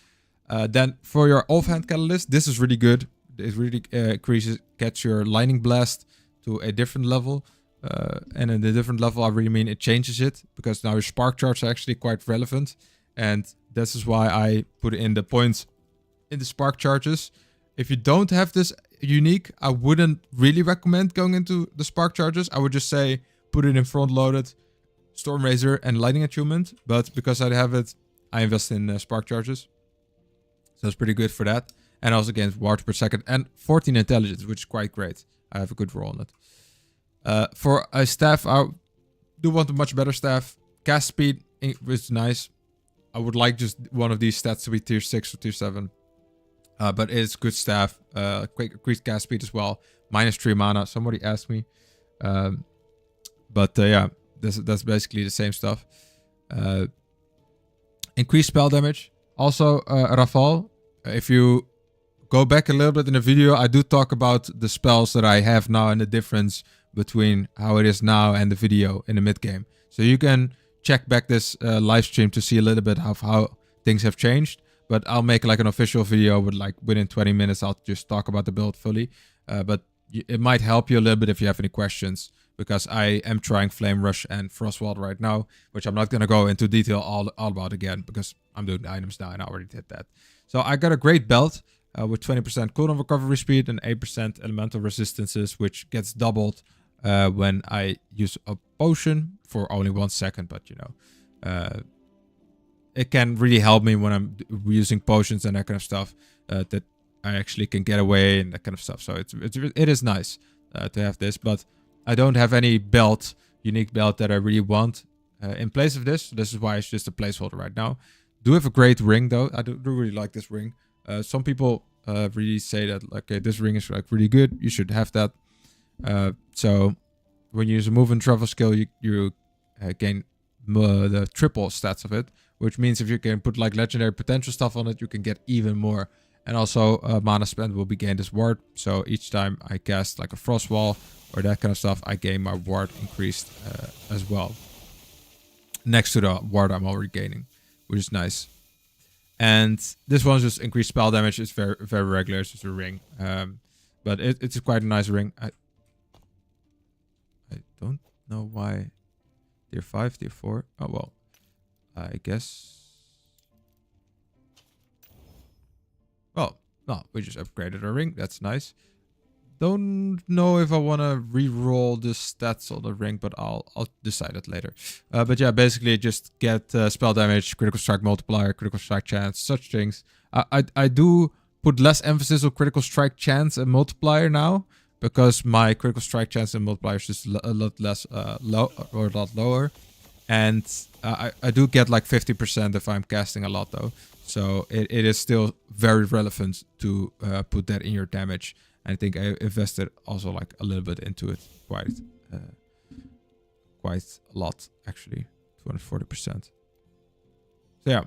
Then for your offhand catalyst, this is really good. It really gets your lightning blast to a different level. And in the different level, I really mean it changes it, because now your spark charge is actually quite relevant. And this is why I put in the points in the spark charges. If you don't have this unique, I wouldn't really recommend going into the spark charges. I would just say put it in front loaded, Storm Razor and Lightning Attunement. But because I have it, I invest in spark charges. So it's pretty good for that. And also against ward per second and 14 intelligence, which is quite great. I have a good roll on it. For a staff, I do want a much better staff. Cast speed is nice. I would like just one of these stats to be tier 6 or tier 7. But it's good staff. Quick increased cast speed as well. -3 mana. Somebody asked me. Yeah, that's basically the same stuff. Increased spell damage. Also, Rafal, if you go back a little bit in the video, I do talk about the spells that I have now and the difference between how it is now and the video in the mid game. So you can check back this live stream to see a little bit of how things have changed. But I'll make like an official video with like within 20 minutes. I'll just talk about the build fully. But it might help you a little bit if you have any questions, because I am trying Flame Rush and Frostwall right now, which I'm not going to go into detail all about again, because I'm doing the items now and I already did that. So I got a great belt with 20% cooldown recovery speed and 8% elemental resistances, which gets doubled when I use a potion for only 1 second. But you know, it can really help me when I'm using potions and that kind of stuff, that I actually can get away and that kind of stuff. So it is nice to have this, but I don't have any unique belt that I really want in place of this. This is why it's just a placeholder right now. Do have a great ring though. I do really like this ring. Some people really say that like, okay, this ring is like really good, you should have that. So when you use a move and travel skill, you gain the triple stats of it, which means if you can put like legendary potential stuff on it, you can get even more. And also mana spent will be gained as ward. So each time I cast like a frost wall or that kind of stuff, I gain my ward increased as well, next to the ward I'm already gaining, which is nice. And this one's just increased spell damage. It's very, very regular. It's just a ring. But it's quite a nice ring. I don't know why. Tier 5, tier 4. Oh, well. I guess. Well, no, we just upgraded our ring. That's nice. Don't know if I want to re-roll the stats on the ring, but I'll decide it later. But yeah, basically just get spell damage, critical strike multiplier, critical strike chance, such things. I do put less emphasis on critical strike chance and multiplier now, because my critical strike chance and multiplier is just a lot less low, or a lot lower. And I do get like 50% if I'm casting a lot though. So it is still very relevant to put that in your damage. And I think I invested also like a little bit into it, quite quite a lot, actually. 240%. So yeah,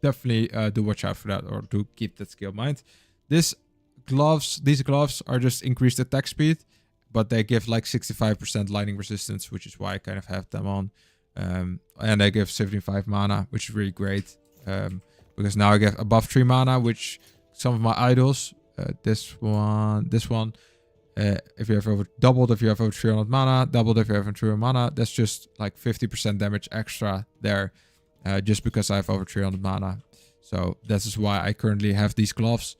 definitely do watch out for that, or do keep that skill in mind. These gloves are just increased attack speed, but they give like 65% lightning resistance, which is why I kind of have them on. And they give 75 mana, which is really great. Because now I get above 3 mana, which some of my idols, this one, if you have over doubled, if you have over 300 mana, doubled if you have over 300 mana, that's just like 50% damage extra there, just because I have over 300 mana. So this is why I currently have these gloves.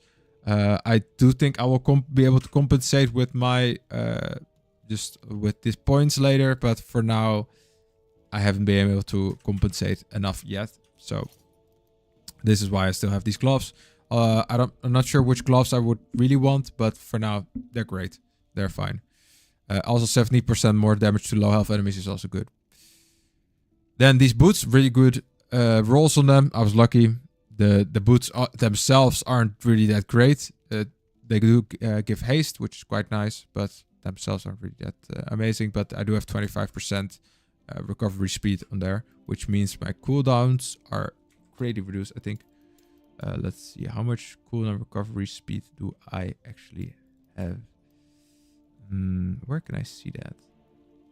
I do think I will be able to compensate with my just with these points later, but for now I haven't been able to compensate enough yet. So this is why I still have these gloves. I'm not sure which gloves I would really want, but for now they're great. They're fine. Also 70% more damage to low health enemies is also good. Then these boots, really good rolls on them. I was lucky. The boots themselves aren't really that great. They do give haste, which is quite nice, but themselves aren't really that amazing. But I do have 25% recovery speed on there, which means my cooldowns are greatly reduced, I think. Let's see, how much cooldown recovery speed do I actually have? Where can I see that?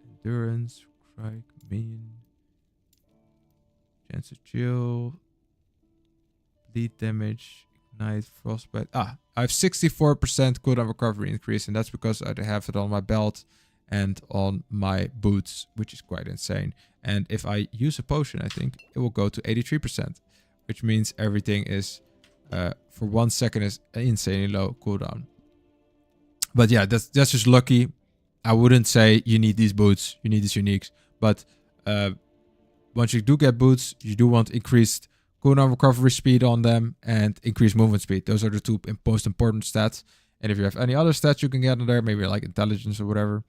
Endurance, strike, minion, chance to chill, bleed damage, ignite, frostbite. I have 64% cooldown recovery increase, and that's because I have it on my belt and on my boots, which is quite insane. And if I use a potion, I think it will go to 83%, which means everything is for 1 second is insanely low cooldown. But yeah, that's just lucky. I wouldn't say you need these boots, you need these uniques. But once you do get boots, you do want increased cooldown recovery speed on them and increased movement speed. Those are the two most important stats. And if you have any other stats you can get on there, maybe like intelligence or whatever.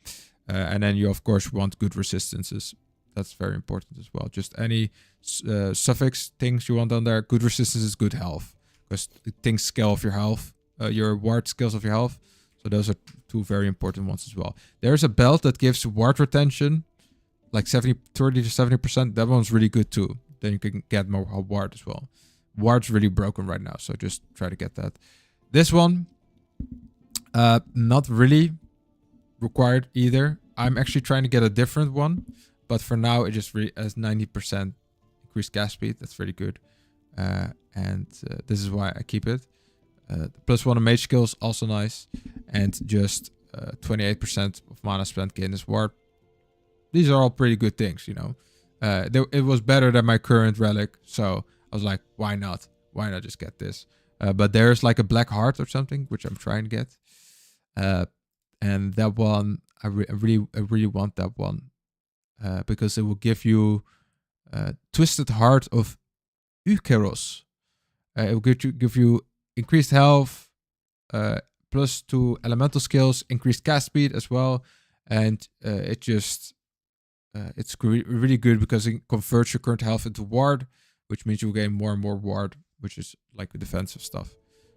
And then you, of course, want good resistances. That's very important as well. Just any suffix things you want on there. Good resistance is good health. Because things scale off your health. Your ward scales off your health. So those are two very important ones as well. There's a belt that gives ward retention. Like 30 to 70%. That one's really good too. Then you can get more ward as well. Ward's really broken right now. So just try to get that. This one. Not really required either. I'm actually trying to get a different one. But for now, it just really has 90% increased cast speed. That's really good. And this is why I keep it. +1 on mage skills, also nice. And just 28% of mana spent gain this ward. These are all pretty good things, you know. It was better than my current relic. So I was like, why not? Why not just get this? But there's like a black heart or something, which I'm trying to get. And that one, I really want that one. Because it will give you Twisted Heart of Ukeros. It will give you increased health, +2 elemental skills, increased cast speed as well. And it's really good because it converts your current health into ward, which means you gain more and more ward, which is like the defensive stuff.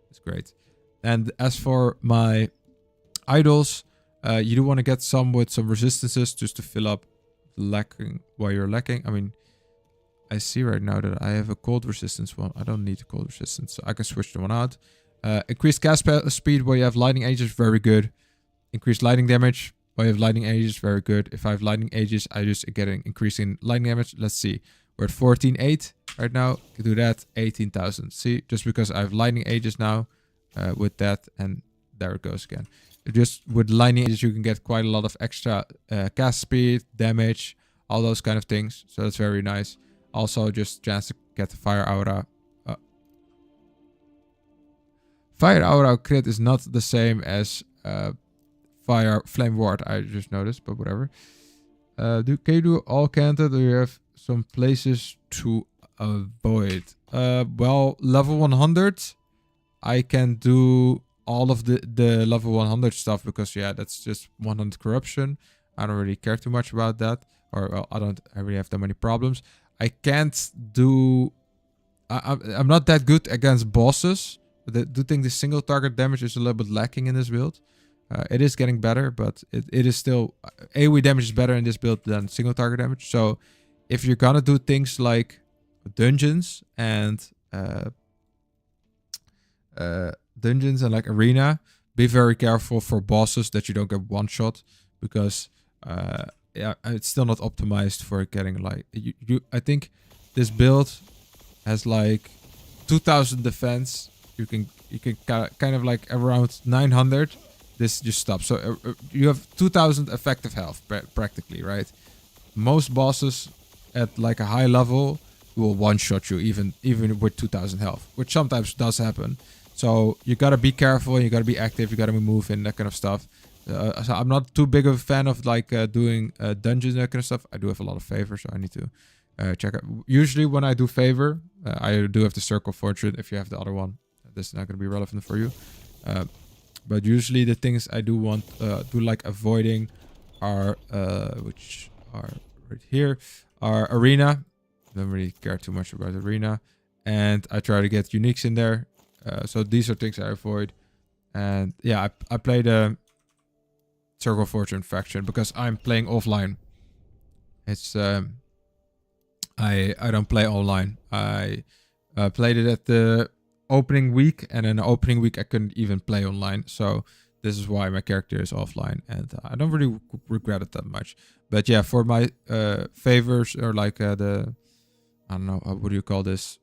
It's great. And as for my idols, you do want to get some with some resistances just to fill up lacking while you're lacking. I mean, I see right now that I have a cold resistance one. I don't need a cold resistance, so I can switch the one out. Increased cast speed while you have lightning ages, very good. Increased lightning damage while you have lightning ages, very good. If I have lightning ages, I just get an increase in lightning damage. Let's see. We're at 14.8 right now. Can do that. 18,000. See, just because I have lightning ages now with that, and there it goes again. Just with lightning ages, you can get quite a lot of extra cast speed, damage, all those kind of things. So that's very nice. Also, just chance to get the Fire Aura. Fire Aura crit is not the same as Fire Flame Ward, I just noticed, but whatever. Can you do all canted, or do you have some places to avoid? Well, level 100, I can do all of the level 100 stuff because, yeah, that's just 100 corruption. I don't really care too much about that. Or, well, I really have that many problems. I can't do... I'm not that good against bosses. But I do think the single target damage is a little bit lacking in this build. It is getting better, but it is still AoE damage is better in this build than single target damage. So if you're gonna do things like dungeons and like arena, be very careful for bosses that you don't get one shot, because yeah, it's still not optimized for getting like I think this build has like 2000 defense. You can kind of like around 900. This just stops. So you have 2000 effective health practically, right? Most bosses at like a high level will one shot you even with 2000 health, which sometimes does happen. So you gotta be careful. You gotta be active. You gotta be moving, that kind of stuff. So I'm not too big of a fan of like doing dungeons, that kind of stuff. I do have a lot of favors, so I need to check out. Usually when I do favor, I do have the Circle of Fortune. If you have the other one, this is not going to be relevant for you. But usually the things I do want, do like avoiding are, which are right here, are arena. Don't really care too much about arena. And I try to get uniques in there. So these are things I avoid. And yeah, I play the Circle of Fortune faction because I'm playing offline. It's I don't play online. I played it at the opening week, and in the opening week I couldn't even play online. So this is why my character is offline, and I don't really regret it that much. But yeah, for my favors, or like the, I don't know, what do you call this?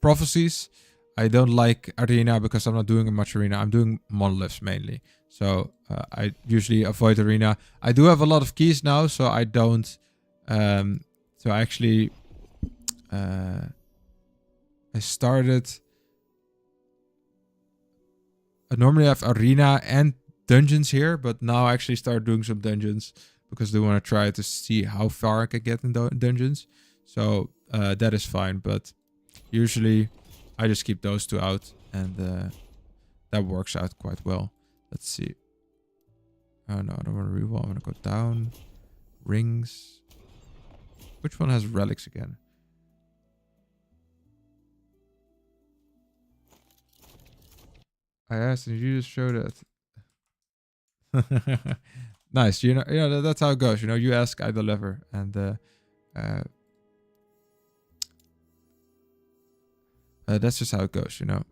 Prophecies. I don't like arena because I'm not doing much arena. I'm doing monoliths mainly. So I usually avoid arena. I do have a lot of keys now, so I don't. So actually, I started. I normally have arena and dungeons here, but now I actually start doing some dungeons because they want to try to see how far I can get in dungeons. So that is fine, but usually I just keep those two out, and that works out quite well. Let's see. Oh no, I don't want to reroll. I want to go down. Rings. Which one has relics again? I asked and you just showed it. Nice. You know, that's how it goes. You know, you ask, I deliver, and that's just how it goes. You know.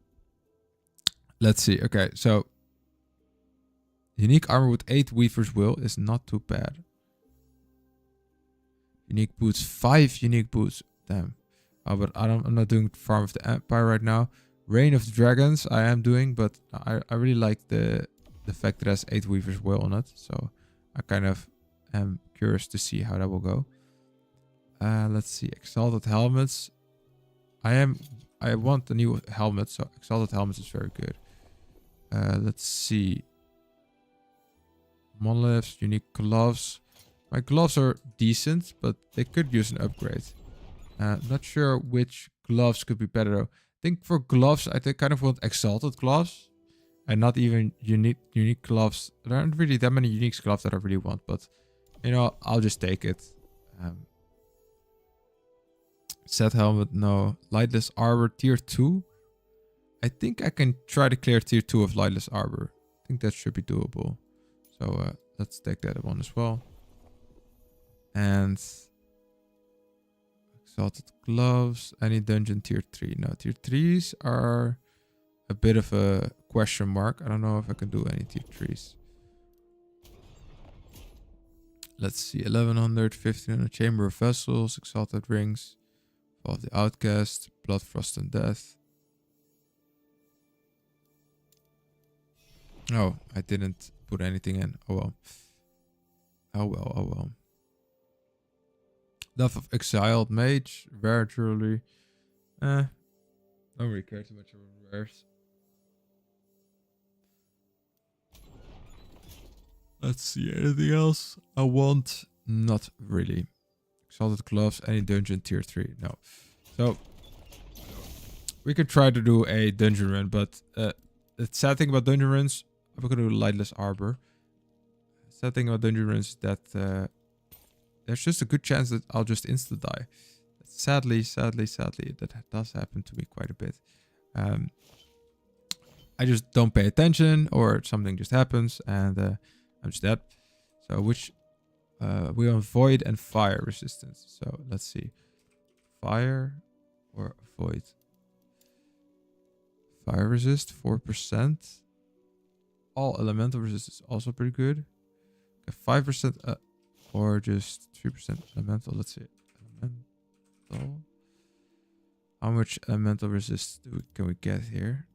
Let's see. Okay, so unique armor with 8 Weaver's Will is not too bad. Unique boots, 5 unique boots. Damn. Oh, but I'm not doing Farm of the Empire right now. Reign of the Dragons I am doing, but I really like the fact that it has 8 Weaver's Will on it. So I kind of am curious to see how that will go. Let's see. Exalted Helmets. I want the new helmet, so Exalted Helmets is very good. Let's see. Monoliths, unique gloves. My gloves are decent, but they could use an upgrade. Not sure which gloves could be better though. I think for gloves, I kind of want exalted gloves, and not even unique gloves. There aren't really that many unique gloves that I really want, but you know, I'll just take it. Set helmet, no. Lightless Arbor, tier 2. I think I can try to clear tier 2 of Lightless Arbor. I think that should be doable. So let's take that one as well. And exalted gloves. Any dungeon tier 3? No, tier 3s are a bit of a question mark. I don't know if I can do any tier 3s. Let's see. 1100, 1500. Chamber of Vessels. Exalted Rings. Fall of the Outcast. Blood, Frost, and Death. Oh, I didn't put anything in. Oh well. Oh well, oh well. Death of Exiled Mage. Rare Jewelry. Don't really care too much about rares. Let's see, anything else I want? Not really. Exalted Gloves, any dungeon tier 3. No. So, we could try to do a dungeon run, but the sad thing about dungeon runs, I'm going to do Lightless Arbor. The sad thing about dungeon runs is that there's just a good chance that I'll just insta-die. Sadly, that does happen to me quite a bit. I just don't pay attention or something just happens and I'm just dead. So which we want void and fire resistance. So let's see. Fire or void. Fire resist 4%. All elemental resist is also pretty good. Okay, 5% or just 3% elemental. Let's see. Elemental. How much elemental resist can we get here?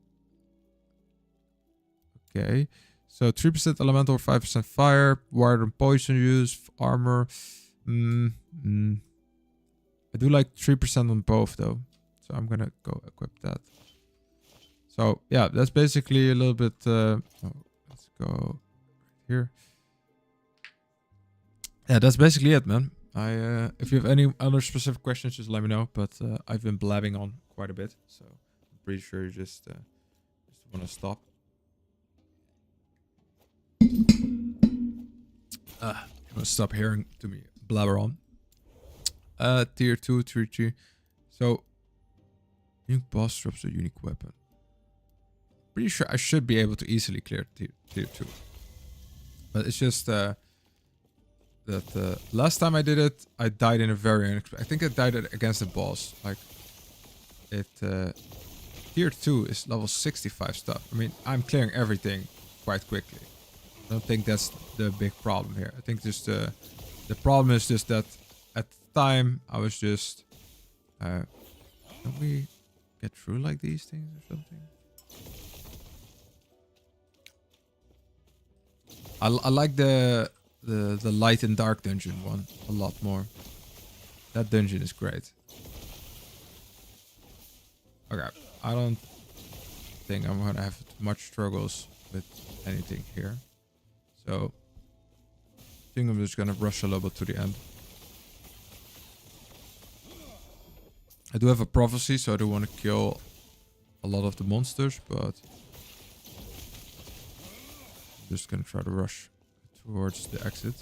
Okay. So 3% elemental, 5% fire, water and poison use, armor. I do like 3% on both though. So I'm gonna go equip that. So yeah, that's basically a little bit let's go here. Yeah, that's basically it, man. If you have any other specific questions, just let me know. But I've been blabbing on quite a bit, so I'm pretty sure you just want to stop. You want to stop hearing to me blabber on. Tier 2, tier 3. So, unique boss drops a unique weapon. Pretty sure I should be able to easily clear tier 2. But it's just that last time I did it, I died in a very unexpected... I think I died against the boss. Like, tier 2 is level 65 stuff. I mean, I'm clearing everything quite quickly. I don't think that's the big problem here. I think just the problem is just that at the time I was just... can we get through like these things or something? I like the light and dark dungeon one a lot more. That dungeon is great. Okay, I don't think I'm gonna have much struggles with anything here. So I think I'm just gonna rush a little bit to the end. I do have a prophecy, so I do want to kill a lot of the monsters, but I'm just gonna try to rush towards the exit.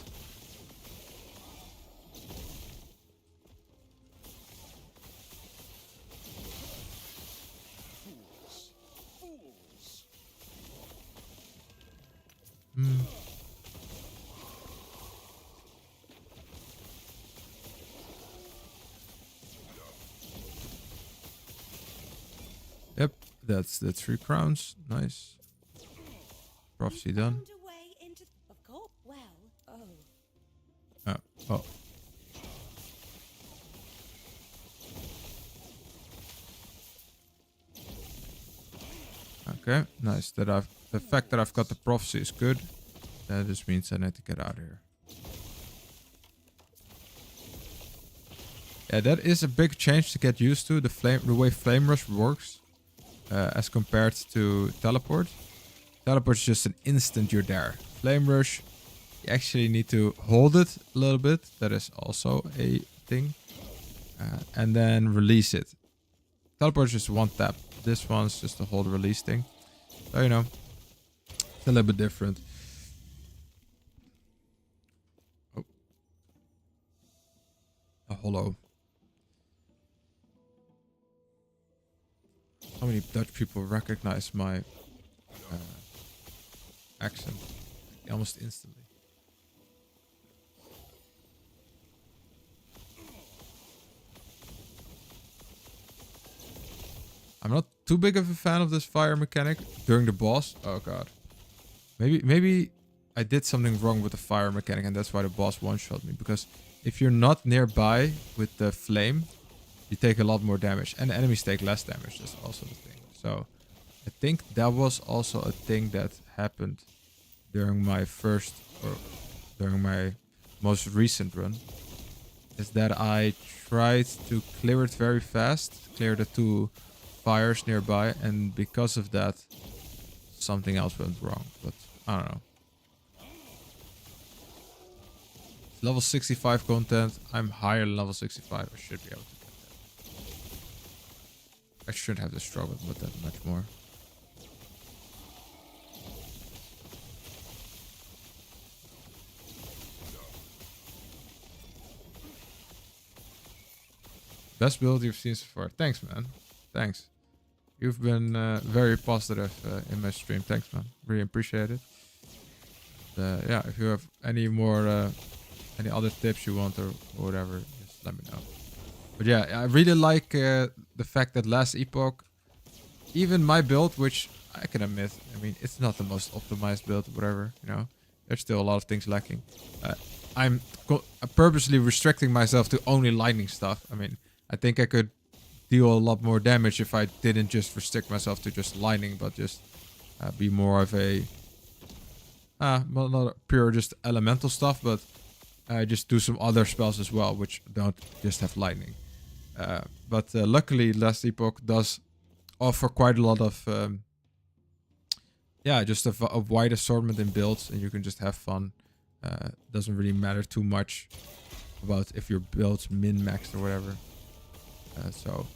Yep, that's the 3 crowns. Nice. Prophecy done. Oh. Okay, nice. The fact that I've got the prophecy is good. That just means I need to get out of here. Yeah, that is a big change to get used to. The way Flame Rush works, as compared to teleport. Teleport is just an instant you're there. Flame Rush, you actually need to hold it a little bit. That is also a thing. And then release it. Teleport is just one tap. This one's just a hold release thing. So, you know, it's a little bit different. Oh. A hollow. How many Dutch people recognize my accent almost instantly? I'm not too big of a fan of this fire mechanic during the boss. Oh god. Maybe I did something wrong with the fire mechanic and that's why the boss one-shot me. Because if you're not nearby with the flame, you take a lot more damage. And enemies take less damage. That's also the thing. So I think that was also a thing that happened during my during my most recent run. Is that I tried to clear it very fast. Clear the 2 fires nearby. And because of that, something else went wrong. But I don't know. Level 65 content. I'm higher than level 65. I should be able to get that. I shouldn't have to struggle with that much more. Best build you've seen so far. Thanks, man. Thanks. You've been very positive in my stream. Thanks, man. Really appreciate it. Yeah, if you have any more, any other tips you want or whatever, just let me know. But yeah, I really like the fact that Last Epoch, even my build, which I can admit, I mean, it's not the most optimized build, whatever, you know. There's still a lot of things lacking. I'm purposely restricting myself to only lightning stuff. I mean, I think I could deal a lot more damage if I didn't just restrict myself to just lightning, but just be more of a... well, not pure just elemental stuff, but just do some other spells as well, which don't just have lightning. But luckily, Last Epoch does offer quite a lot of... yeah, just a wide assortment in builds, and you can just have fun. Doesn't really matter too much about if your build's min-maxed or whatever. So...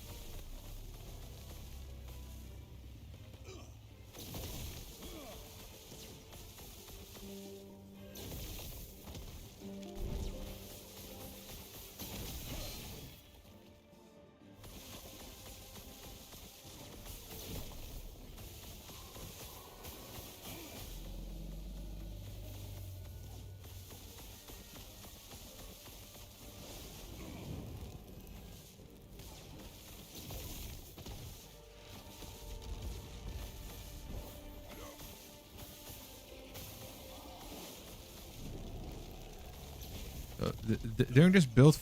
during this build,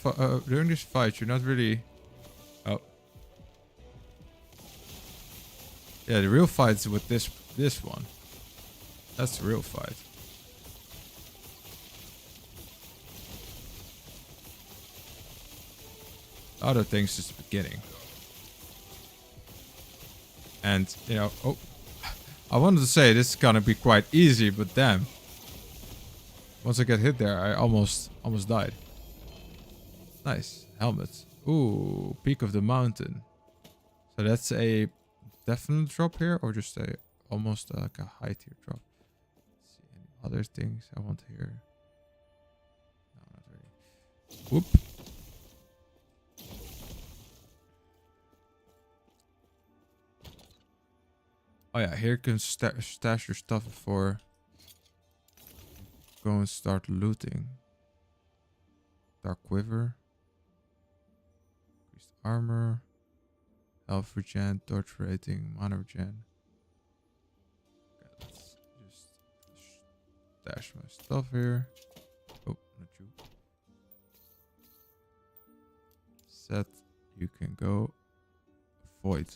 during this fight, you're not really... Oh. Yeah, the real fight's with this one. That's the real fight. Other things is the beginning. And, you know... Oh. I wanted to say this is gonna be quite easy, but damn. Once I get hit there, I almost died. Nice. Helmet. Ooh, peak of the mountain. So that's a definite drop here, or just a almost like a high tier drop. Let's see any other things I want here. No, not really. Whoop. Oh yeah, here you can stash your stuff before go and start looting. Dark Quiver. Increased armor. Health regen, torch rating, mana regen. Okay, let's just stash my stuff here. Oh, not you. Set, you can go. Void.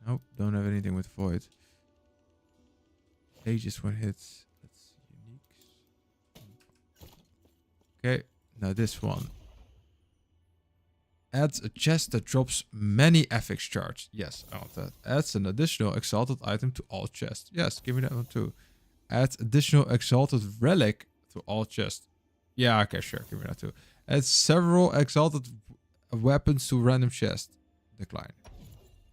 Nope, don't have anything with void. Ages when hits. Let's see, uniques. Okay, now this one. Adds a chest that drops many affix shards. Yes, I want that. Adds an additional exalted item to all chests. Yes, give me that one too. Adds additional exalted relic to all chests. Yeah, okay, sure, give me that too. Adds several exalted weapons to random chests. Decline.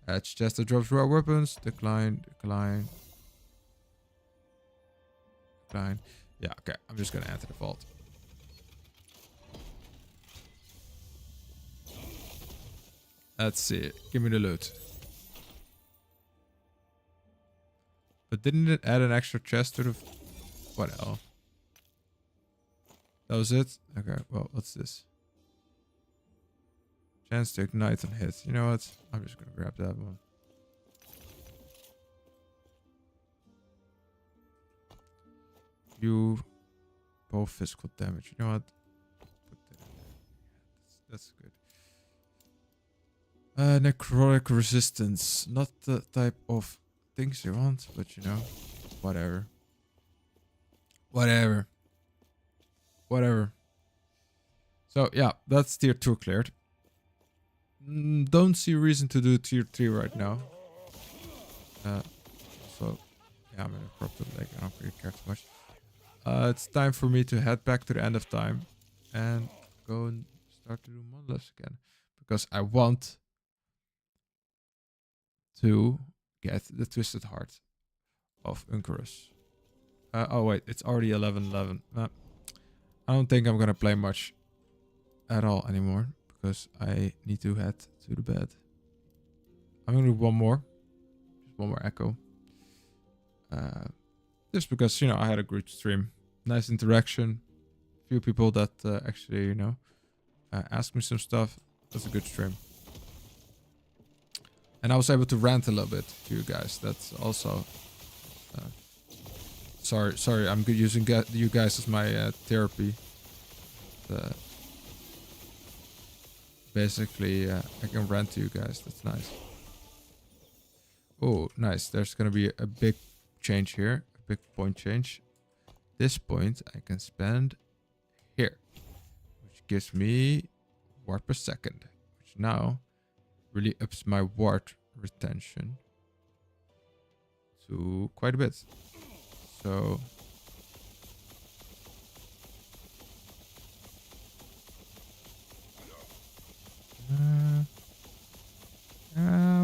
Adds chest that drops rare weapons. Decline, decline. Decline. Yeah, okay, I'm just gonna enter the vault. Let's see. Give me the loot. But didn't it add an extra chest to the... What else? That was it? Okay, well, what's this? Chance to ignite and hit. You know what? I'm just gonna grab that one. You... both physical damage. You know what? Put that in there. That's good. Necrotic resistance. Not the type of things you want, but you know, whatever. Whatever. Whatever. So yeah, that's tier 2 cleared. Don't see a reason to do tier 3 right now. So yeah, I'm gonna crop the leg. I don't really care too much. It's time for me to head back to the end of time and go and start to do monoliths again, because I want to get the Twisted Heart of Uncarus. Oh wait, it's already 11:11. I don't think I'm gonna play much at all anymore, because I need to head to the bed. I'm gonna do one more, one more echo. Just because, you know, I had a good stream. Nice interaction. Few people that actually, you know, asked me some stuff. That's a good stream. And I was able to rant a little bit to you guys. That's also... sorry, I'm using you guys as my therapy. Basically, I can rant to you guys. That's nice. Oh, nice. There's gonna be a big change here. A big point change. This point I can spend here. Which gives me ward per second. Which now really ups my ward retention to quite a bit. So...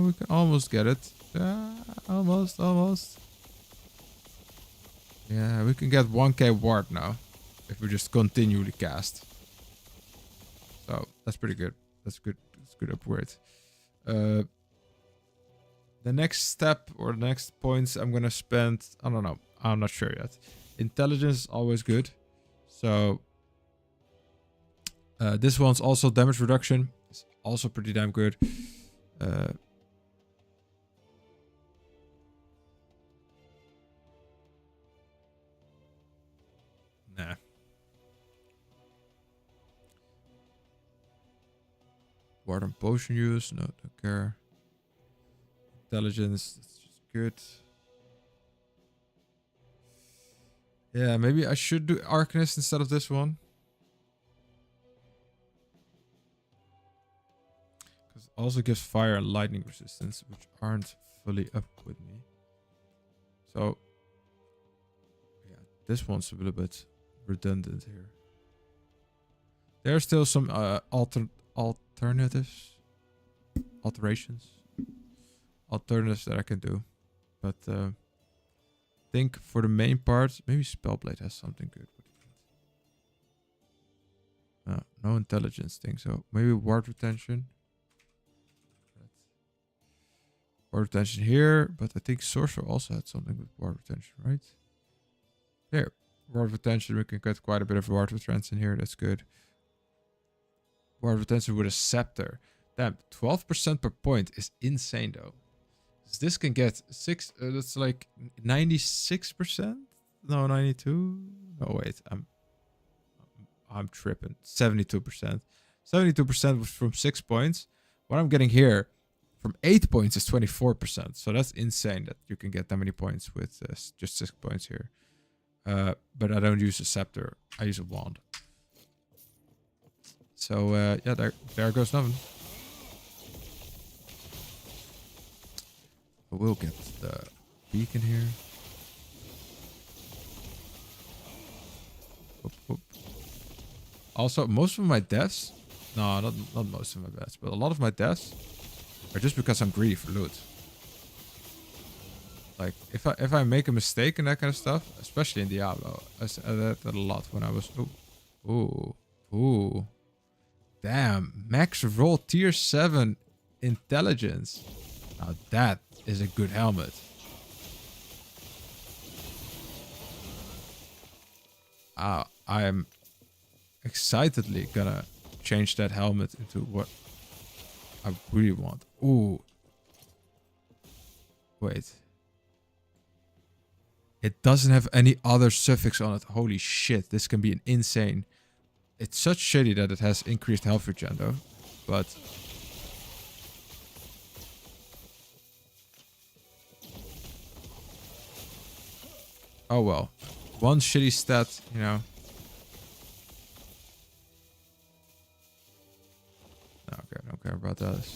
we can almost get it. Almost. Yeah, we can get 1k ward now. If we just continually cast. So, that's pretty good. That's good. That's good upgrade. The next step or the next points I'm gonna spend... I don't know. I'm not sure yet. Intelligence is always good. So... this one's also damage reduction. It's also pretty damn good. Nah. Ward and potion use. No, don't care. Intelligence. That's just good. Yeah, maybe I should do Arcanist instead of this one. Because it also gives fire and lightning resistance, which aren't fully up with me. So, yeah, this one's a little bit redundant here. There are still some alternatives that I can do, but I think for the main part, maybe Spellblade has something good. No intelligence thing, so maybe ward retention. Ward retention here, but I think Sorcerer also had something with ward retention, right? Here. Ward retention, we can get quite a bit of ward retention here. That's good. Ward retention with a scepter. Damn, 12% per point is insane though. So this can get that's like 96%? No, 92? No, wait, I'm tripping. 72%. 72% was from 6 points. What I'm getting here from 8 points is 24%. So that's insane that you can get that many points with just 6 points here. But I don't use a scepter. I use a wand. So yeah, there goes nothing. We'll get the beacon here. Whoop, whoop. Also, most of my deaths... No, not most of my deaths, but a lot of my deaths are just because I'm greedy for loot. Like, if I make a mistake and that kind of stuff, especially in Diablo, I said that a lot when I was... Ooh. Damn, max roll tier 7 intelligence. Now that is a good helmet. I am excitedly gonna change that helmet into what I really want. Ooh. Wait. It doesn't have any other suffix on it. Holy shit, this can be an insane. It's such shitty that it has increased health regen though. But... oh well. One shitty stat, you know. Okay, I don't care about that.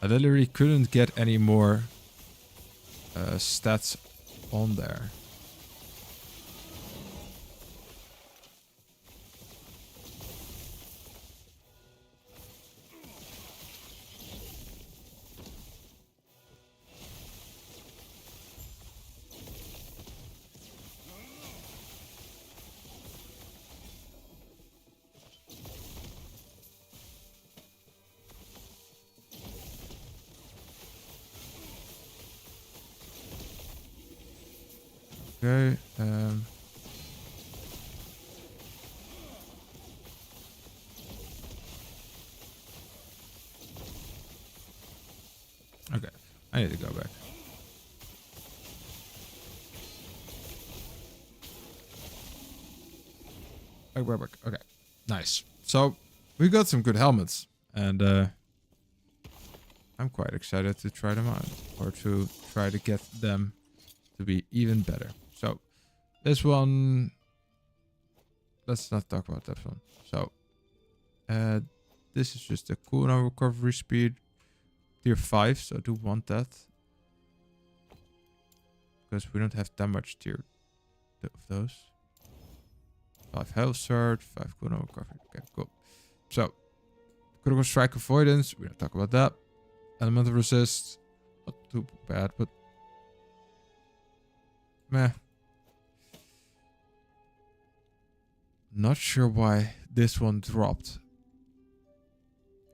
I literally couldn't get any more stats on there. Okay. Okay. I need to go back. Okay. Nice. So we got some good helmets, and I'm quite excited to try them out, or to try to get them to be even better. So this one, let's not talk about that one. So this is just a cooldown recovery speed, tier 5. So I do want that because we don't have that much tier of those. 5 health surge, 5 cooldown recovery. Okay, cool. So critical strike avoidance. We don't talk about that. Elemental resist, not too bad, but meh. Not sure why this one dropped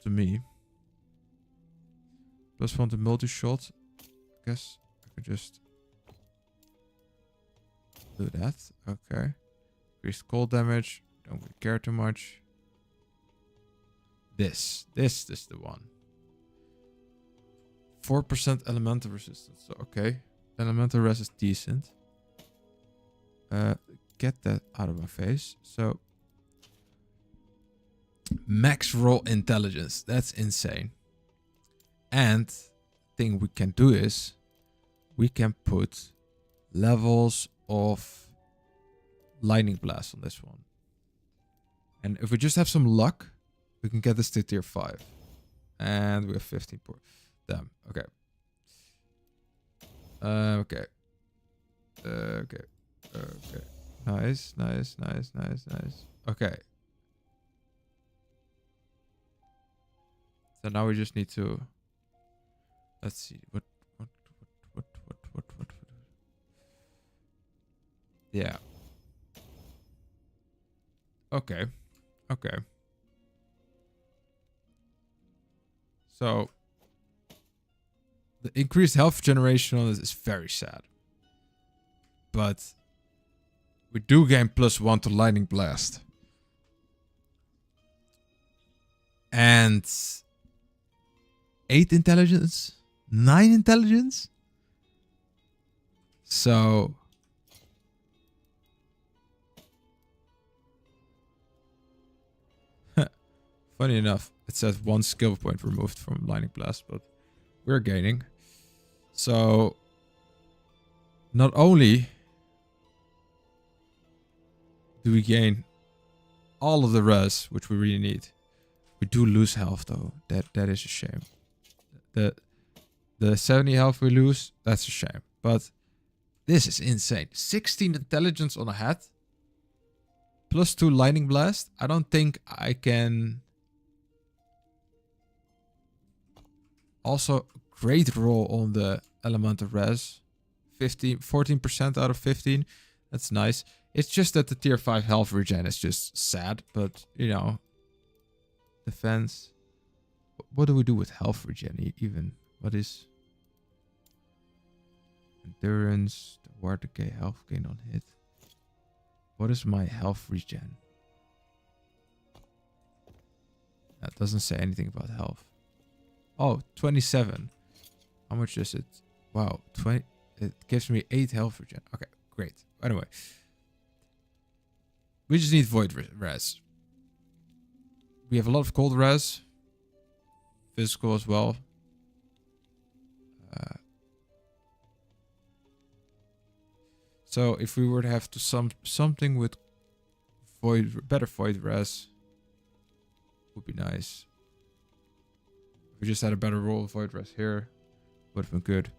to me. +1 to multi-shot. Guess I could just do that. Okay. Increased cold damage. Don't really care too much. This is the one. 4% elemental resistance. So, okay. Elemental res is decent. Get that out of my face. So, max roll intelligence. That's insane. And thing we can do is we can put levels of lightning blast on this one. And if we just have some luck, we can get this to tier 5. And we have 15 points. Damn. Okay. Okay. Okay. Okay. Nice. Okay. So now we just need to... Let's see. What? Yeah. Okay. Okay. So... the increased health generation on this is very sad. But... we do gain +1 to lightning blast. And... 8 intelligence? 9 intelligence? So... funny enough, it says 1 skill point removed from lightning blast, but we're gaining. So... not only... do we gain all of the res, which we really need. We do lose health though. That is a shame. The 70 health we lose, that's a shame. But this is insane. 16 intelligence on a hat. +2 lightning blast. I don't think I can... also great roll on the elemental res. 14% out of 15. That's nice. It's just that the tier 5 health regen is just sad, but, you know, defense. What do we do with health regen even? What is endurance, the war decay, health gain on hit? What is my health regen? That doesn't say anything about health. Oh, 27. How much is it? Wow, 20. It gives me 8 health regen. Okay, great. Anyway. We just need void res. We have a lot of cold res. Physical as well. So if we were to have to something with better void res, would be nice. If we just had a better roll of void res here, would have been good.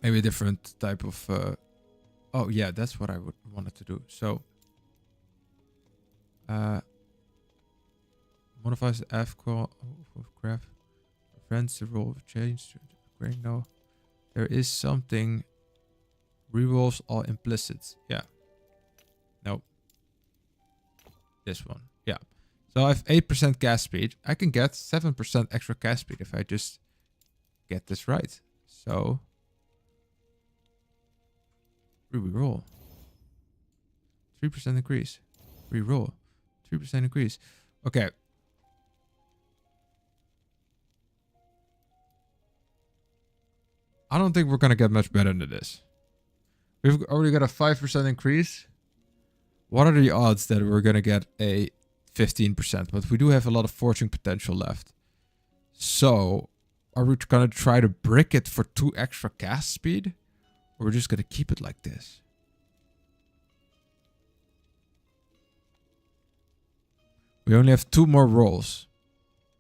Maybe a different type of... oh yeah, that's what I wanted to do. So, modifies the F call of graph. Prevents the roll of change. Great, no. There is something. Rerolls all implicit. Yeah. Nope. This one. Yeah. So I have 8% cast speed. I can get 7% extra cast speed if I just get this right. So... Reroll. 3% increase. Reroll. 3% increase. Okay. I don't think we're gonna get much better than this. We've already got a 5% increase. What are the odds that we're gonna get a 15%? But we do have a lot of fortune potential left. So, are we gonna try to brick it for 2 extra cast speed? Or we're just gonna keep it like this? We only have 2 more rolls.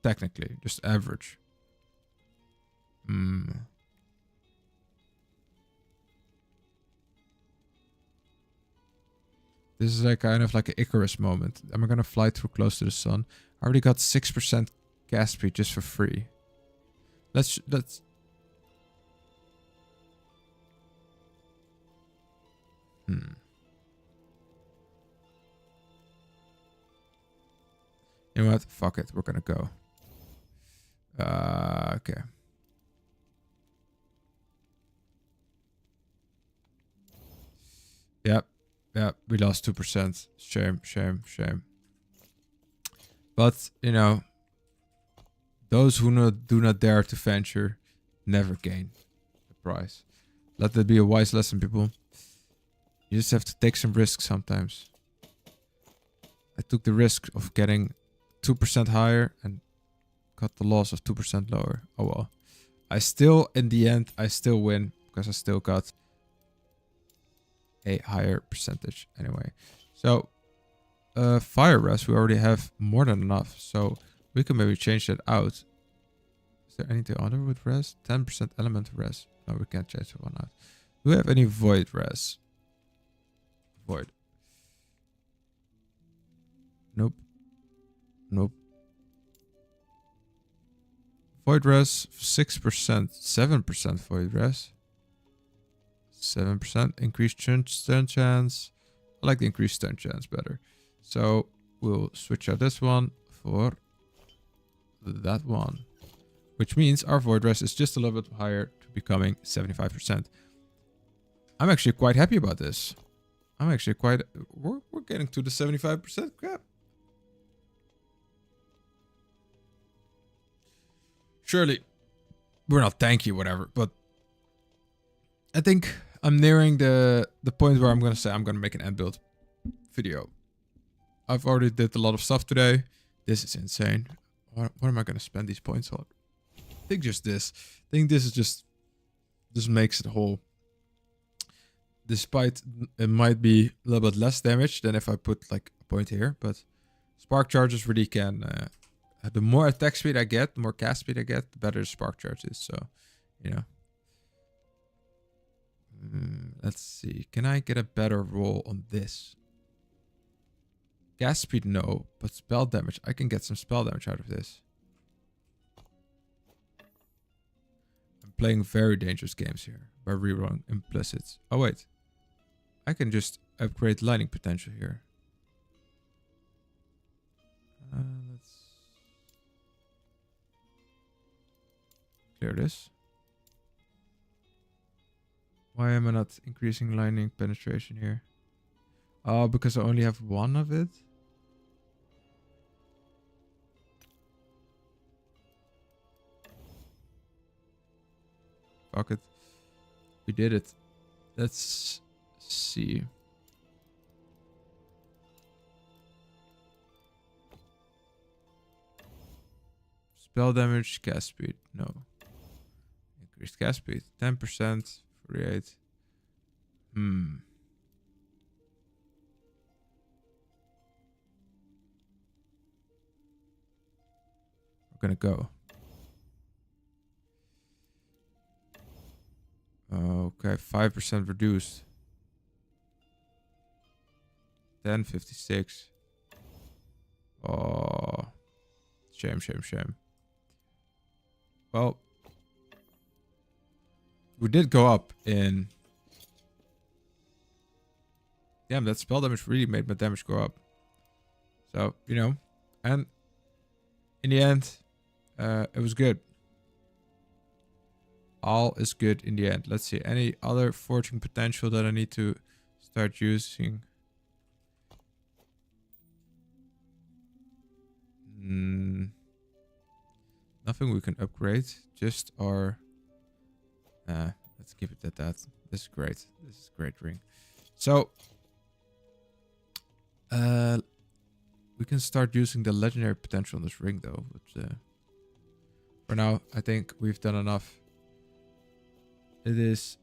Technically, just average. This is like kind of like an Icarus moment. Am I gonna fly through close to the sun? I already got 6% gas speed just for free. Let's. You know what? Fuck it. We're gonna go. Okay. Yep. Yeah, we lost 2%. Shame, shame, shame. But, you know, those who do not dare to venture never gain the prize. Let that be a wise lesson, people. You just have to take some risks sometimes. I took the risk of getting 2% higher and got the loss of 2% lower. Oh well. In the end, I still win because I still got a higher percentage anyway. So, fire res, we already have more than enough. So, we can maybe change that out. Is there anything other with res? 10% element res. No, we can't change that one out. Do we have any void res? Void. Nope. Nope. Void res, 6%. 7% void res. 7% increased stun chance. I like the increased stun chance better. So we'll switch out this one for that one. Which means our void res is just a little bit higher to becoming 75%. I'm actually quite happy about this. I'm actually quite... We're getting to the 75% cap. Surely, we're not tanky, whatever, but I think I'm nearing the point where I'm going to say I'm going to make an end build video. I've already did a lot of stuff today. This is insane. What am I going to spend these points on? I think just this. I think this is just makes it whole. Despite it might be a little bit less damage than if I put like a point here, but spark charges really can... the more attack speed I get, the more cast speed I get, the better the spark charge is. So, you know. Let's see. Can I get a better roll on this? Gas speed, no. But spell damage. I can get some spell damage out of this. I'm playing very dangerous games here by rerolling implicits. Oh, wait. I can just upgrade lightning potential here. Let's clear this. Why am I not increasing lightning penetration here? Oh, because I only have one of it? Fuck it. We did it. Let's see. Spell damage, cast speed. No. Increased cast speed. 10%. 48. We're gonna go. Okay, 5% reduced. 1056. Oh, shame, shame, shame. Well, we did go up in... Damn, that spell damage really made my damage go up. So, you know, and in the end, it was good. all is good in the end. Let's see. Any other forging potential that I need to start using? Nothing we can upgrade. Just our... let's keep it at that. This is great. This is a great ring. So... we can start using the legendary potential on this ring though. But for now, I think we've done enough. It is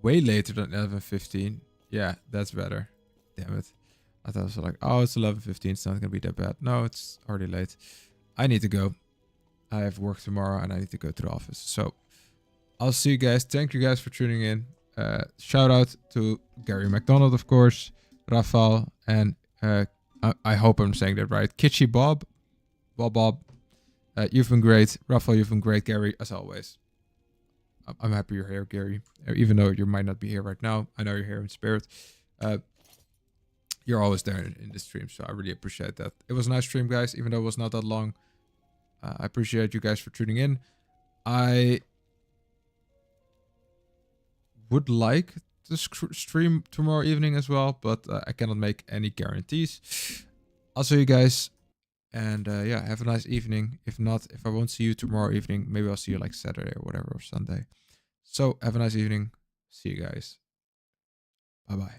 way later than 11:15. Yeah, that's better. Damn it. I thought it was like, oh, it's 11:15. It's not going to be that bad. No, it's already late. I need to go. I have work tomorrow and I need to go to the office. So I'll see you guys. Thank you guys for tuning in. Shout out to Gary McDonald, of course, Rafal, and I hope I'm saying that right. Kitschy Bob. Bob. You've been great. Rafal, you've been great. Gary, as always. I'm happy you're here, Gary. Even though you might not be here right now. I know you're here in spirit. You're always there in the stream, so I really appreciate that. It was a nice stream, guys, even though it was not that long. I appreciate you guys for tuning in. I would like to stream tomorrow evening as well, but I cannot make any guarantees. I'll see you guys, and yeah, have a nice evening. If not, if I won't see you tomorrow evening, maybe I'll see you like Saturday or whatever, or Sunday. So have a nice evening. See you guys. Bye bye.